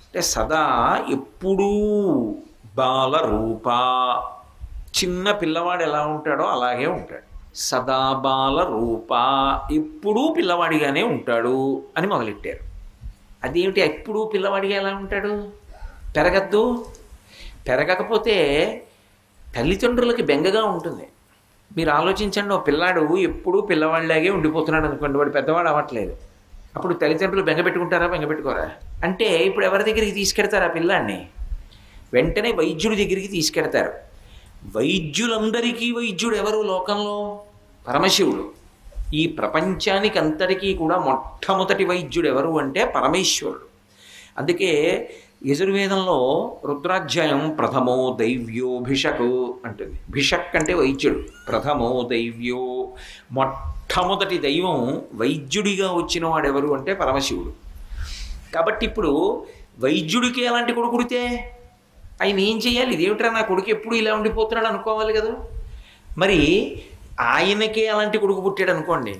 అంటే సదా ఎప్పుడూ బాల రూపా చిన్న పిల్లవాడు ఎలా ఉంటాడో అలాగే ఉంటాడు. సదా బాల రూపా ఎప్పుడూ పిల్లవాడిగానే ఉంటాడు అని మొదలెట్టారు. అదేమిటి ఎప్పుడూ పిల్లవాడిగా ఎలా ఉంటాడు? పెరగద్దు. పెరగకపోతే తల్లిదండ్రులకి బెంగగా ఉంటుంది. మీరు ఆలోచించండి, ఓ పిల్లాడు ఎప్పుడూ పిల్లవాడిలాగే ఉండిపోతున్నాడు అనుకోండి, వాడు పెద్దవాడు అవ్వట్లేదు. అప్పుడు తల్లిదండ్రులు బెంగ పెట్టుకుంటారా, బెంగ పెట్టుకోరా? అంటే ఇప్పుడు ఎవరి దగ్గరికి తీసుకెడతారు ఆ పిల్లాన్ని? వెంటనే వైద్యుడి దగ్గరికి తీసుకెడతారు. వైద్యులందరికీ వైద్యుడు ఎవరు లోకంలో? పరమశివుడు. ఈ ప్రపంచానికి అంతటికీ కూడా మొట్టమొదటి వైద్యుడు ఎవరు అంటే పరమేశ్వరుడు. అందుకే యజుర్వేదంలో రుద్రాధ్యాయం ప్రథమో దైవ్యో భిషక్ అంటుంది. భిషక్ అంటే వైద్యుడు, ప్రథమో దైవ్యో మొట్టమొదటి దైవం వైద్యుడిగా వచ్చిన వాడు ఎవరు అంటే పరమశివుడు. కాబట్టి ఇప్పుడు వైద్యుడికి ఎలాంటి కొడుకు పుడితే ఆయన ఏం చేయాలి? ఇదేమిట్రా నా కొడుకు ఎప్పుడు ఇలా ఉండిపోతున్నాడు అనుకోవాలి కదా. మరి ఆయనకే అలాంటి కొడుకు పుట్టాడు అనుకోండి,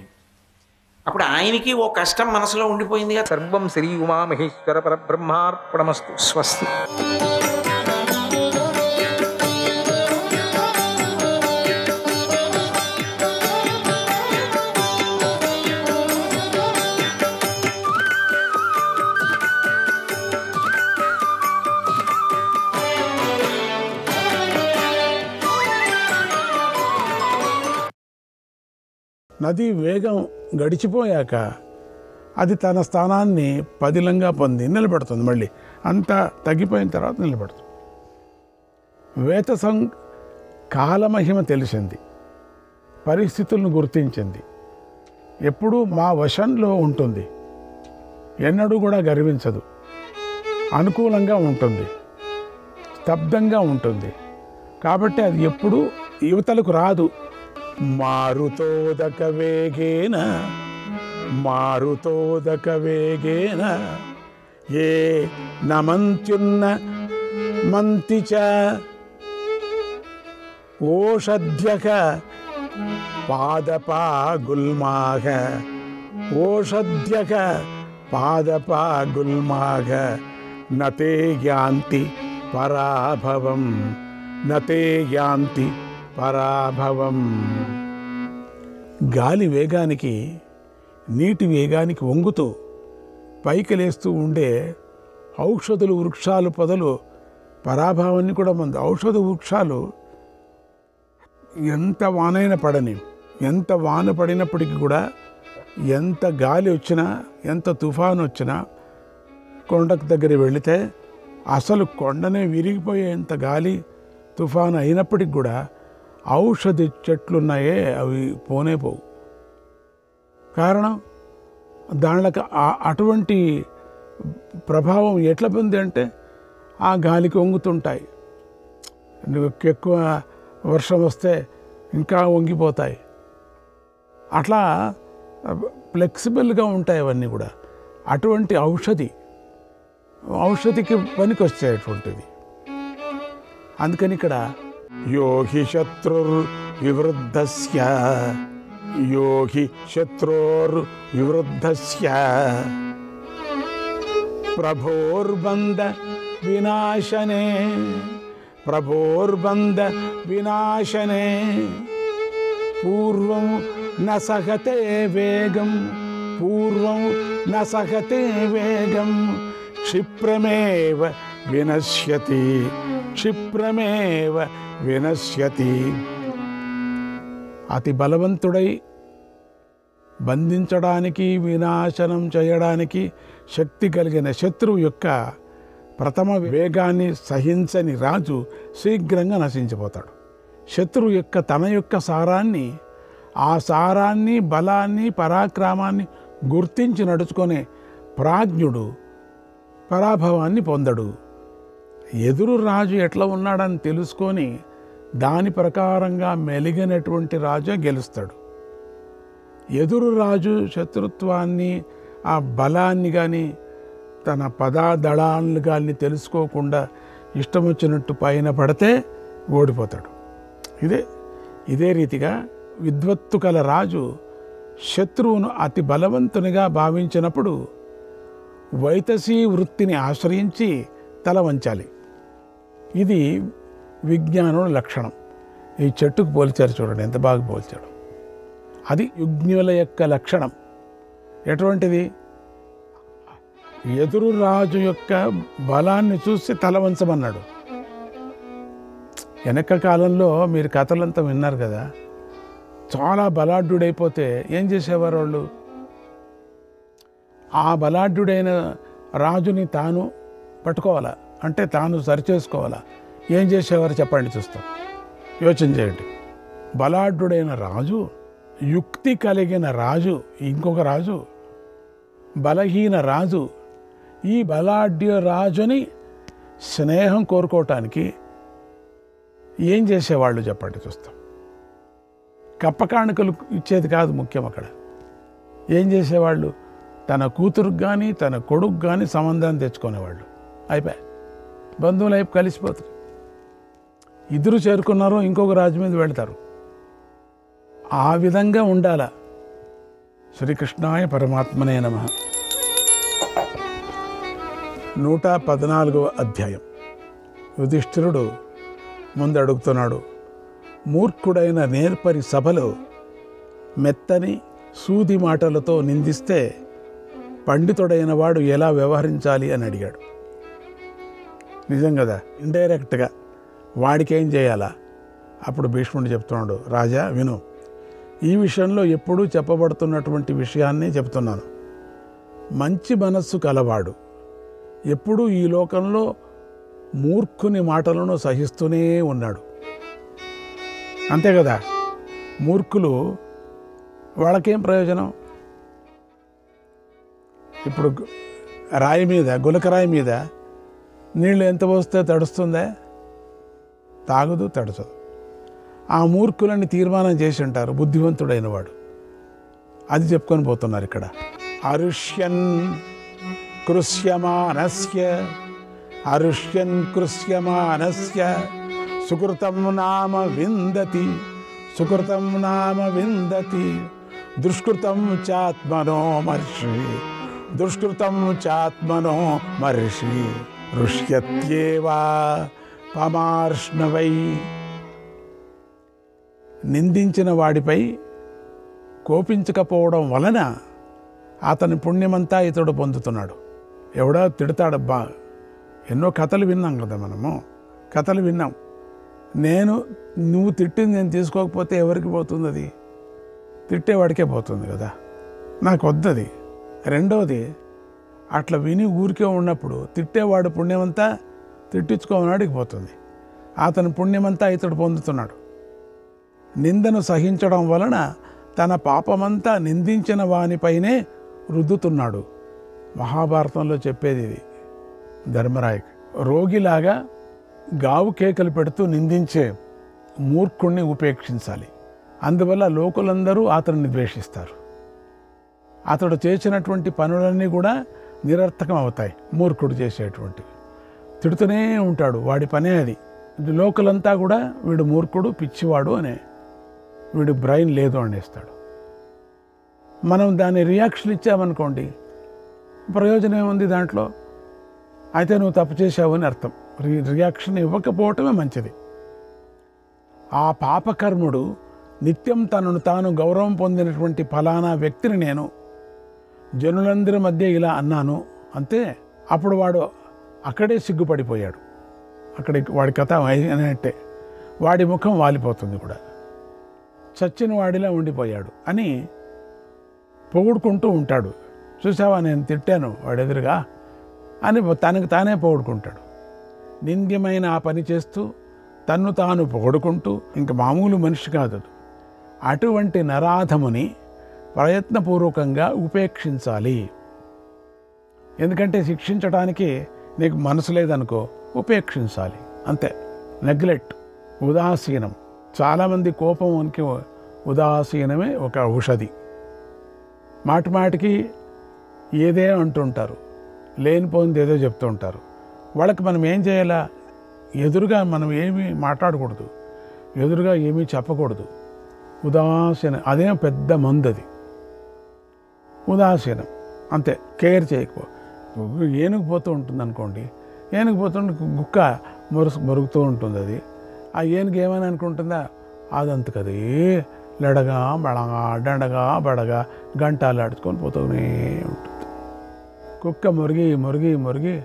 అప్పుడు ఆయనకి ఓ కష్టం మనసులో ఉండిపోయింది కదా. సర్వం శ్రీ ఉమామహేశ్వర పరబ్రహ్మార్పణమస్తు. స్వస్తి. నది వేగం గడిచిపోయాక అది తన స్థానాన్ని పదిలంగా పొంది నిలబడుతుంది. మళ్ళీ అంతా తగ్గిపోయిన తర్వాత నిలబడుతుంది. వేతసం కాలమహిమ తెలిసింది, పరిస్థితులను గుర్తించింది, ఎప్పుడూ మా వశంలో ఉంటుంది, ఎన్నడూ కూడా గర్వించదు, అనుకూలంగా ఉంటుంది, స్తబ్దంగా ఉంటుంది. కాబట్టి అది ఎప్పుడూ యువతలకు రాదు. మారుతోదక వేగేన మారుతోదక వేగేన ఏ నమంత్యున్న మంతి చ ఓషధ్యక పాదపా గుల్మాఘ ఓషధ్యక పాదపా గుల్మాఘ నతే యాంతి పరాభవం నతే యాంతి పరాభవం. గాలి వేగానికి నీటి వేగానికి వంగుతూ పైకి లేస్తూ ఉండే ఔషధులు వృక్షాలు పొదలు పరాభవాన్ని కూడా మంది. ఔషధ వృక్షాలు ఎంత వానైనా పడని, ఎంత వాన పడినప్పటికీ కూడా, ఎంత గాలి వచ్చినా, ఎంత తుఫాను వచ్చినా, కొండకు దగ్గర వెళితే అసలు కొండనే విరిగిపోయేంత గాలి తుఫాను అయినప్పటికి కూడా ఔషధ చెట్లున్నాయే అవి పోనే పోవు. కారణం దాంట్లోకి అటువంటి ప్రభావం ఎట్లా పొంది అంటే ఆ గాలికి వంగుతుంటాయి. ఎక్కువ వర్షం వస్తే ఇంకా వంగిపోతాయి. అట్లా ఫ్లెక్సిబుల్గా ఉంటాయి అవన్నీ కూడా. అటువంటి ఔషధికి పనికి వచ్చేటువంటిది. అందుకని ఇక్కడ యోహి శత్రుర్ వివృద్ధస్య యోహి శత్రోర్ వివృద్ధస్య ప్రభోర్బంధ వినాశనే ప్రభోర్బంధ వినాశనే పూర్వం న సహతే వేగం పూర్వం న సహతే వేగం క్షిప్రమేవ వినశ్యతి క్షిప్రమేవ వినశ్యతి. అతి బలవంతుడై బంధించడానికి వినాశనం చేయడానికి శక్తి కలిగిన శత్రువు యొక్క ప్రథమ వేగాన్ని సహించని రాజు శీఘ్రంగా నశించిపోతాడు. శత్రువు యొక్క తన యొక్క సారాన్ని, ఆ సారాన్ని, బలాన్ని, పరాక్రమాన్ని గుర్తించి నడుచుకునే ప్రాజ్ఞుడు పరాభవాన్ని పొందడు. ఎదురు రాజు ఎట్లా ఉన్నాడని తెలుసుకొని దాని ప్రకారంగా మెలిగినటువంటి రాజు గెలుస్తాడు. ఎదురు రాజు శత్రుత్వాన్ని, ఆ బలాన్ని కానీ తన పదాదళాన్ని కానీ తెలుసుకోకుండా ఇష్టం వచ్చినట్టు పైన పడితే ఓడిపోతాడు. ఇదే రీతిగా విద్వత్తు కల రాజు శత్రువును అతి బలవంతునిగా భావించినప్పుడు వైతసీ వృత్తిని ఆశ్రయించి తల వంచాలి. ఇది విజ్ఞానుల లక్షణం. ఈ చెట్టుకు పోల్చారు చూడండి, ఎంత బాగా పోల్చాడు. అది యుజ్ఞుల యొక్క లక్షణం. ఎటువంటిది? ఎదురు రాజు యొక్క బలాన్ని చూసి తల వంచమన్నాడు. వెనక కాలంలో మీరు కథలంతా విన్నారు కదా, చాలా బలాఢ్యుడైపోతే ఏం చేసేవారు వాళ్ళు? ఆ బలాఢ్యుడైన రాజుని తాను పట్టుకోవాలా, అంటే తాను సరిచేసుకోవాలా. ఏం చేసేవారు చెప్పండి, చూస్తాం, యోచన చేయండి. బలాఢ్యుడైన రాజు, యుక్తి కలిగిన రాజు, ఇంకొక రాజు బలహీన రాజు. ఈ బలాఢ్య రాజుని స్నేహం కోరుకోవటానికి ఏం చేసేవాళ్ళు చెప్పండి, చూస్తాం. కప్పకాణుకలు ఇచ్చేది కాదు ముఖ్యం. అక్కడ ఏం చేసేవాళ్ళు? తన కూతురుకు కానీ తన కొడుకు కానీ సంబంధాన్ని తెచ్చుకునేవాళ్ళు. అయిపోయి బంధువులు అయిపోయి కలిసిపోతారు. ఇద్దరు చేరుకున్నారో ఇంకొక రాజు మీద వెళ్తారు. ఆ విధంగా ఉండాల. శ్రీకృష్ణాయ పరమాత్మనే నమః. 114వ అధ్యాయం. యుధిష్ఠిరుడు ముందు అడుగుతున్నాడు, మూర్ఖుడైన నేర్పరి సభలో మెత్తని సూది మాటలతో నిందిస్తే పండితుడైన వాడు ఎలా వ్యవహరించాలి అని అడిగాడు. నిజం కదా, ఇండైరెక్ట్గా వాడికి ఏం చేయాలా? అప్పుడు భీష్ముడు చెప్తున్నాడు, రాజా విను, ఈ విషయంలో ఎప్పుడూ చెప్పబడుతున్నటువంటి విషయాన్నే చెప్తున్నాను. మంచి మనస్సు కలవాడు ఎప్పుడూ ఈ లోకంలో మూర్ఖుని మాటలను సహిస్తూనే ఉన్నాడు. అంతే కదా, మూర్ఖులు వాళ్ళకేం ప్రయోజనం? ఇప్పుడు రాయి మీద, గులకరాయి మీద నీళ్ళు ఎంత పోస్తే తడుస్తుందా? తాగదు, తడుచదు. ఆ మూర్ఖులని తీర్మానం చేసి ఉంటారు బుద్ధివంతుడైన వాడు. అది చెప్పుకొని పోతున్నారు ఇక్కడ. అరుష్యన్ కృష్యమానస్య అరుష్యన్ కృష్యమానస్య సుకృతం నామ విందతి సుకృతం నామ విందతి దుష్కృతం చాత్మనో మర్షి దుష్కృతం చాత్మనో మర్షి రుష్యత్యేవా పమార్ష్ణవై. నిందించిన వాడిపై కోపించకపోవడం వలన అతని పుణ్యమంతా ఇతడు పొందుతున్నాడు. ఎవడో తిడతాడబ్బా, ఎన్నో కథలు విన్నాం కదా, మనము కథలు విన్నాం. నువ్వు తిట్టింది నేను తీసుకోకపోతే ఎవరికి పోతుంది? అది తిట్టేవాడికే పోతుంది కదా, నాకు వద్దది. రెండవది, అట్లా విని ఊరికే ఉన్నప్పుడు తిట్టేవాడు పుణ్యమంతా తిట్టించుకోవడానికి పోతుంది. అతని పుణ్యమంతా ఇతడు పొందుతున్నాడు. నిందను సహించడం వలన తన పాపమంతా నిందించిన వానిపైనే రుద్దుతున్నాడు. మహాభారతంలో చెప్పేది ఇది ధర్మరాయకి. రోగిలాగా గావు కేకలు పెడుతూ నిందించే మూర్ఖుణ్ణి ఉపేక్షించాలి. అందువల్ల లోకులందరూ అతన్ని ద్వేషిస్తారు. అతడు చేసినటువంటి పనులన్నీ కూడా నిరర్థకం అవుతాయి. మూర్ఖుడు చేసేటువంటివి తిడుతూనే ఉంటాడు, వాడి పనే అది. లోకలంతా కూడా వీడు మూర్ఖుడు, పిచ్చివాడు అనే, వీడు బ్రెయిన్ లేదు అనేస్తాడు. మనం దాని రియాక్షన్ ఇచ్చామనుకోండి, ప్రయోజనం ఏముంది దాంట్లో? అయితే నువ్వు తప్పు చేశావు అని అర్థం. రియాక్షన్ ఇవ్వకపోవటమే మంచిది. ఆ పాపకర్ముడు నిత్యం తనను తాను గౌరవం పొందినటువంటి ఫలానా వ్యక్తిని నేను జనులందరి మధ్య ఇలా అన్నాను అంతే. అప్పుడు వాడు అక్కడే సిగ్గుపడిపోయాడు. వాడి కథ అయినట్టే, వాడి ముఖం వాలిపోతుంది కూడా. చచ్చిన వాడిలా ఉండిపోయాడు అని పొగుడుకుంటూ ఉంటాడు. చూసావా నేను తిట్టాను వాడెదురుగా అని తనకు తానే పొగుడుకుంటాడు. నింద్యమైన ఆ పని చేస్తూ తన్ను తాను పొగుడుకుంటూ ఇంక మామూలు మనిషి కాదు. అటువంటి నరాధముని ప్రయత్నపూర్వకంగా ఉపేక్షించాలి. ఎందుకంటే శిక్షించడానికి నీకు మనసు లేదనుకో, ఉపేక్షించాలి అంతే. నెగ్లెక్ట్, ఉదాసీనం. చాలామంది కోపంకి ఉదాసీనమే ఒక ఔషధి. మాటిమాటికి ఏదే అంటుంటారు, లేనిపోయింది ఏదో చెప్తూ ఉంటారు. వాళ్ళకి మనం ఏం చేయాలా? ఎదురుగా మనం ఏమీ మాట్లాడకూడదు, ఎదురుగా ఏమీ చెప్పకూడదు. ఉదాసీనం అదే పెద్ద మందు. అది ఉదాసీనం అంతే. కేర్ చేయకపో. ఏనుగు పోతూ ఉంటుంది అనుకోండి, ఏనుగు పోతుంటే గుక్క మరుగుతూ ఉంటుంది. అది ఆ ఏనుగు ఏమైనా అనుకుంటుందా? అదంత కదే లెడగా బడగా డండగా బడగా గంటలు ఆడుచుకొని పోతూనే ఉంటుంది. కుక్క మురిగి మురిగి మురిగి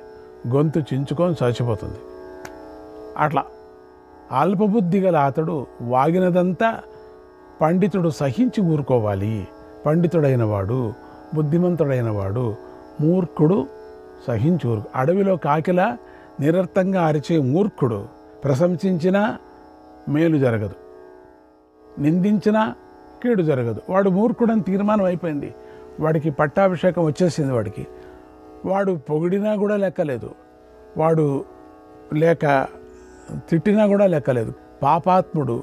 గొంతు చించుకొని చచ్చిపోతుంది. అట్లా అల్పబుద్ధి గల అతడు వాగినదంతా పండితుడు సహించి ఊరుకోవాలి. పండితుడైన వాడు, బుద్ధిమంతుడైన వాడు, మూర్ఖుడు సహించి ఊరుకు. అడవిలో కాకిలా నిరర్థంగా అరిచే మూర్ఖుడు ప్రశంసించినా మేలు జరగదు, నిందించినా కీడు జరగదు. వాడు మూర్ఖుడని తీర్మానం అయిపోయింది. వాడికి పట్టాభిషేకం వచ్చేసింది. వాడు పొగిడినా కూడా లెక్కలేదు, వాడు లేక తిట్టినా కూడా లెక్కలేదు. పాపాత్ముడు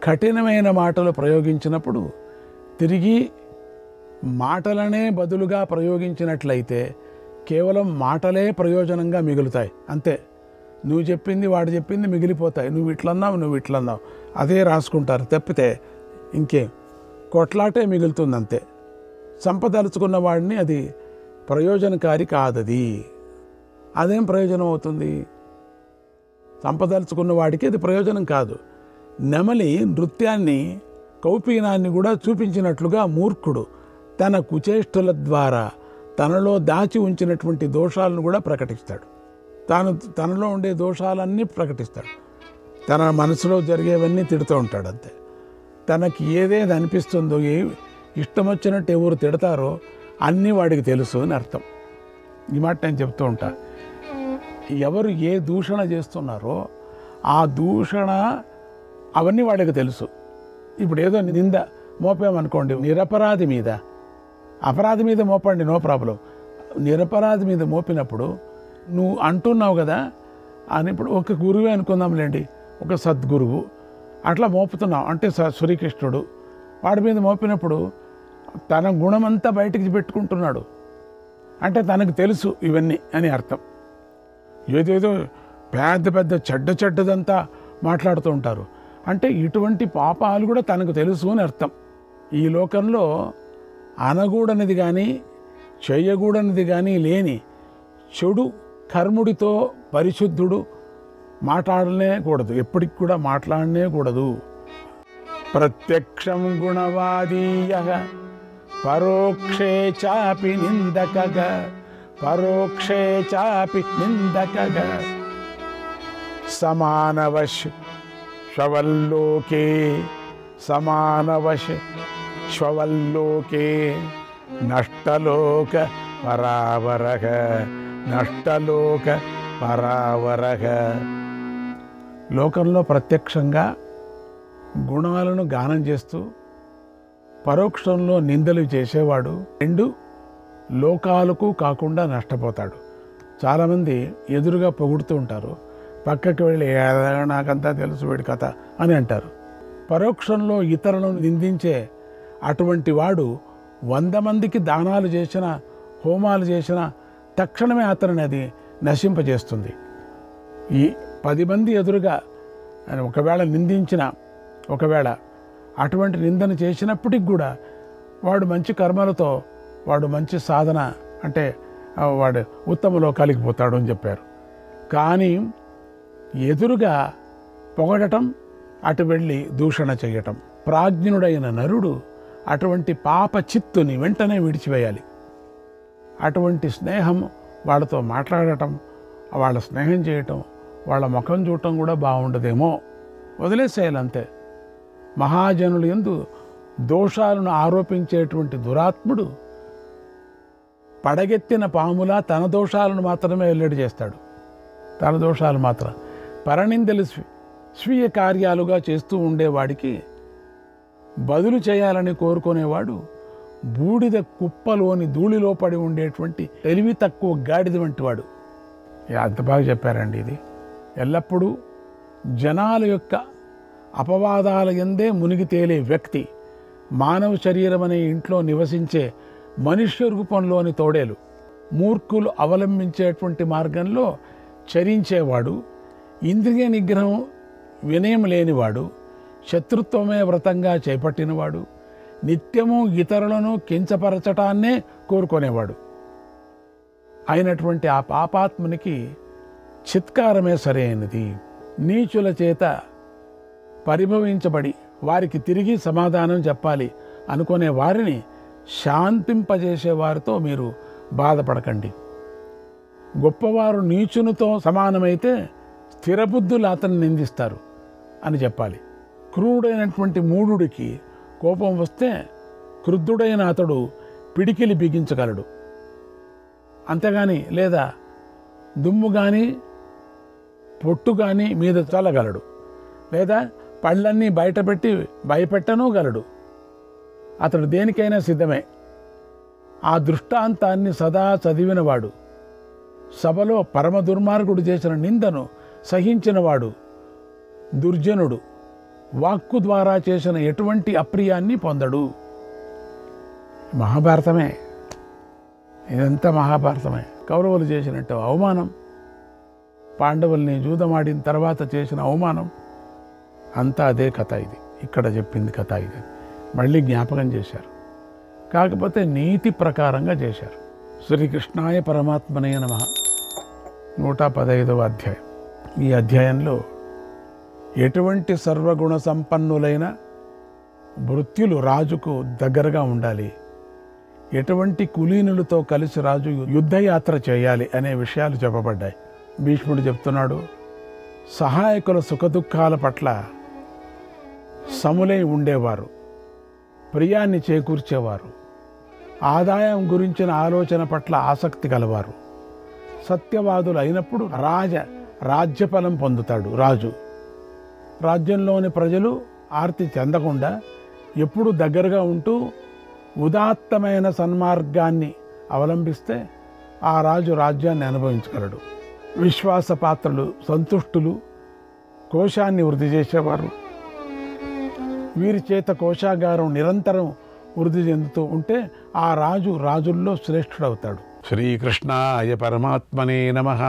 కఠినమైన మాటలు ప్రయోగించినప్పుడు తిరిగి మాటలనే బదులుగా ప్రయోగించినట్లయితే కేవలం మాటలే ప్రయోజనంగా మిగులుతాయి అంతే. నువ్వు చెప్పింది వాడు చెప్పింది మిగిలిపోతాయి. నువ్వు ఇట్లన్నావు అదే రాసుకుంటారు తప్పితే ఇంకేం, కొట్లాటే మిగులుతుంది అంతే. సంపదలుచుకున్న వాడిని అది ప్రయోజనకారి కాదది. అదేం ప్రయోజనం అవుతుంది? సంపదలుచుకున్న వాడికి అది ప్రయోజనం కాదు. నెమలి నృత్యాన్ని, కౌపీనాన్ని కూడా చూపించినట్లుగా మూర్ఖుడు తన కుచేష్టుల ద్వారా తనలో దాచి ఉంచినటువంటి దోషాలను కూడా ప్రకటిస్తాడు. తనలో ఉండే దోషాలన్నీ ప్రకటిస్తాడు. తన మనసులో జరిగేవన్నీ తిడుతూ ఉంటాడు అంతే. తనకి ఏదేది అనిపిస్తుందో, ఇష్టం వచ్చినట్టు ఎవరు తిడతారో అన్నీ వాడికి తెలుసు అని అర్థం. ఈ మాట నేను చెప్తూ ఉంటా. ఎవరు ఏ దూషణ చేస్తున్నారో ఆ దూషణ అవన్నీ వాడికి తెలుసు. ఇప్పుడు ఏదో నింద మోపామనుకోండి నిరపరాధి మీద, అపరాధి మీద మోపండి, నో ప్రాబ్లం. నిరపరాధి మీద మోపినప్పుడు నువ్వు అంటున్నావు కదా అని, ఇప్పుడు ఒక గురువే అనుకుందాంలేండి, ఒక సద్గురువు అట్లా మోపుతున్నావు అంటే శ్రీకృష్ణుడు వాడి మీద మోపినప్పుడు తన గుణమంతా బయటికి పెట్టుకుంటున్నాడు అంటే తనకు తెలుసు ఇవన్నీ అని అర్థం. ఏదేదో పెద్ద చెడ్డదంతా మాట్లాడుతూ ఉంటారు అంటే ఇటువంటి పాపాలు కూడా తనకు తెలుసు అని అర్థం. ఈ లోకంలో అనగూడనిది కానీ చేయకూడనిది కానీ లేని చెడు కర్ముడితో పరిశుద్ధుడు మాట్లాడనే కూడదు, ఎప్పటికి కూడా మాట్లాడనే కూడదు. ప్రత్యక్షం గుణవాదీయ పరోక్షే చాపి నిందకగా, పరోక్షే చాపి నిందకగా సమానవశ్ శ్వవల్లోకే, సమానవశ్ శ్వవల్లోకే నష్టలోక పరావరః, నష్టలోక పరావరః. లోకంలో ప్రత్యక్షంగా గుణాలను గానం చేస్తూ పరోక్షంలో నిందలు చేసేవాడు రెండు లోకాలకు కాకుండా నష్టపోతాడు. చాలామంది ఎదురుగా పొగుడుతూ ఉంటారు, పక్కకి వెళ్ళి నాకంతా తెలుసు వీడి కథ అని అంటారు. పరోక్షంలో ఇతరులను నిందించే అటువంటి వాడు 100 మందికి దానాలు చేసినా హోమాలు చేసినా తక్షణమే అతనిని అది నశింపజేస్తుంది. ఈ 10 మంది ఎదురుగా ఒకవేళ నిందించిన, ఒకవేళ అటువంటి నిందన చేసినప్పటికి కూడా వాడు మంచి కర్మలతో వాడు మంచి సాధన అంటే వాడు ఉత్తమలో కలిగిపోతాడు అని చెప్పారు. కానీ ఎదురుగా పొగడటం, అటు వెళ్ళి దూషణ చేయటం, ప్రాజ్ఞుడైన నరుడు అటువంటి పాప చిత్తుని వెంటనే విడిచివేయాలి. అటువంటి స్నేహం, వాళ్ళతో మాట్లాడటం, వాళ్ళ స్నేహం చేయటం, వాళ్ళ ముఖం చూడటం కూడా బాగుండదేమో, వదిలేసేయాలి అంతే. మహాజనులు యందు దోషాలను ఆరోపించేటువంటి దురాత్ముడు పడగెత్తిన పాములా తన దోషాలను మాత్రమే వెల్లడి చేస్తాడు. తన దోషాలు మాత్రం పరనిందలు స్వీయ కార్యాలుగా చేస్తూ ఉండేవాడికి బదులు చేయాలని కోరుకునేవాడు బూడిద కుప్పలోని ధూళిలో పడి ఉండేటువంటి తెలివి తక్కువ గాడిద వంటి వాడు. అంత బాగా చెప్పారండి ఇది. ఎల్లప్పుడూ జనాల యొక్క అపవాదాల యందే మునిగి తేలే వ్యక్తి మానవ శరీరం అనే ఇంట్లో నివసించే మనుష్య రూపంలోని తోడేలు. మూర్ఖులు అవలంబించేటువంటి మార్గంలో చరించేవాడు, ఇంద్రియ నిగ్రహం వినయం లేనివాడు, శత్రుత్వమే వ్రతంగా చేపట్టినవాడు, నిత్యము ఇతరులను కించపరచటాన్నే కోరుకునేవాడు అయినటువంటి ఆ పాపాత్మునికి చిత్కారమే సరైనది. నీచుల చేత పరిభవించబడి వారికి తిరిగి సమాధానం చెప్పాలి అనుకునే వారిని శాంతింపజేసే వారితో మీరు బాధపడకండి. గొప్పవారు నీచునితో సమానమైతే స్థిరబుద్ధులు అతన్ని నిందిస్తారు అని చెప్పాలి. క్రూరుడైనటువంటి మూఢుడికి కోపం వస్తే క్రుద్ధుడైన అతడు పిడికిలి బిగించగలడు. అంతేగాని లేదా దుమ్ము కానీ పొట్టు కానీ మీద చల్లగలడు, లేదా పళ్ళన్నీ బయటపెట్టి భయపెట్టనూ గలడు. అతడు దేనికైనా సిద్ధమే. ఆ దృష్టాంతాన్ని సదా చదివినవాడు, సభలో పరమ దుర్మార్గుడు చేసిన నిందను సహించినవాడు దుర్జనుడు వాక్కు ద్వారా చేసిన ఎటువంటి అప్రియాన్ని పొందడు. మహాభారతమే, ఇదంతా మహాభారతమే. కౌరవులు చేసినట్టు అవమానం, పాండవుల్ని జూదమాడిన తర్వాత చేసిన అవమానం అంతా అదే కథ. ఇది ఇక్కడ చెప్పింది కథ. ఇది మళ్ళీ జ్ఞాపకం చేశారు, కాకపోతే నీతి ప్రకారంగా చేశారు. శ్రీకృష్ణాయ పరమాత్మనే నమః. 115వ అధ్యాయం. ఈ అధ్యాయంలో ఎటువంటి సర్వగుణ సంపన్నులైన భృత్యులు రాజుకు దగ్గరగా ఉండాలి, ఎటువంటి కులీనులతో కలిసి రాజు యుద్ధయాత్ర చేయాలి అనే విషయాలు చెప్పబడ్డాయి. భీష్ముడు చెప్తున్నాడు, సహాయకుల సుఖదుఖాల పట్ల సములై ఉండేవారు, ప్రియాన్ని చేకూర్చేవారు, ఆదాయం గురించిన ఆలోచన పట్ల ఆసక్తి గలవారు, సత్యవాదులు అయినప్పుడు రాజ్యఫలం పొందుతాడు రాజు. రాజ్యంలోని ప్రజలు ఆర్తి చెందకుండా ఎప్పుడు దగ్గరగా ఉంటూ ఉదాత్తమైన సన్మార్గాన్ని అవలంబిస్తే ఆ రాజు రాజ్యాన్ని అనుభవించగలడు. విశ్వాసపాత్రులు, సంతుష్టులు, కోశాన్ని వృద్ధి చేసేవారు, వీరి చేత కోశాగారం నిరంతరం వృద్ధి చెందుతూ ఉంటే ఆ రాజు రాజుల్లో శ్రేష్ఠుడవుతాడు. శ్రీకృష్ణాయ పరమాత్మనే నమః.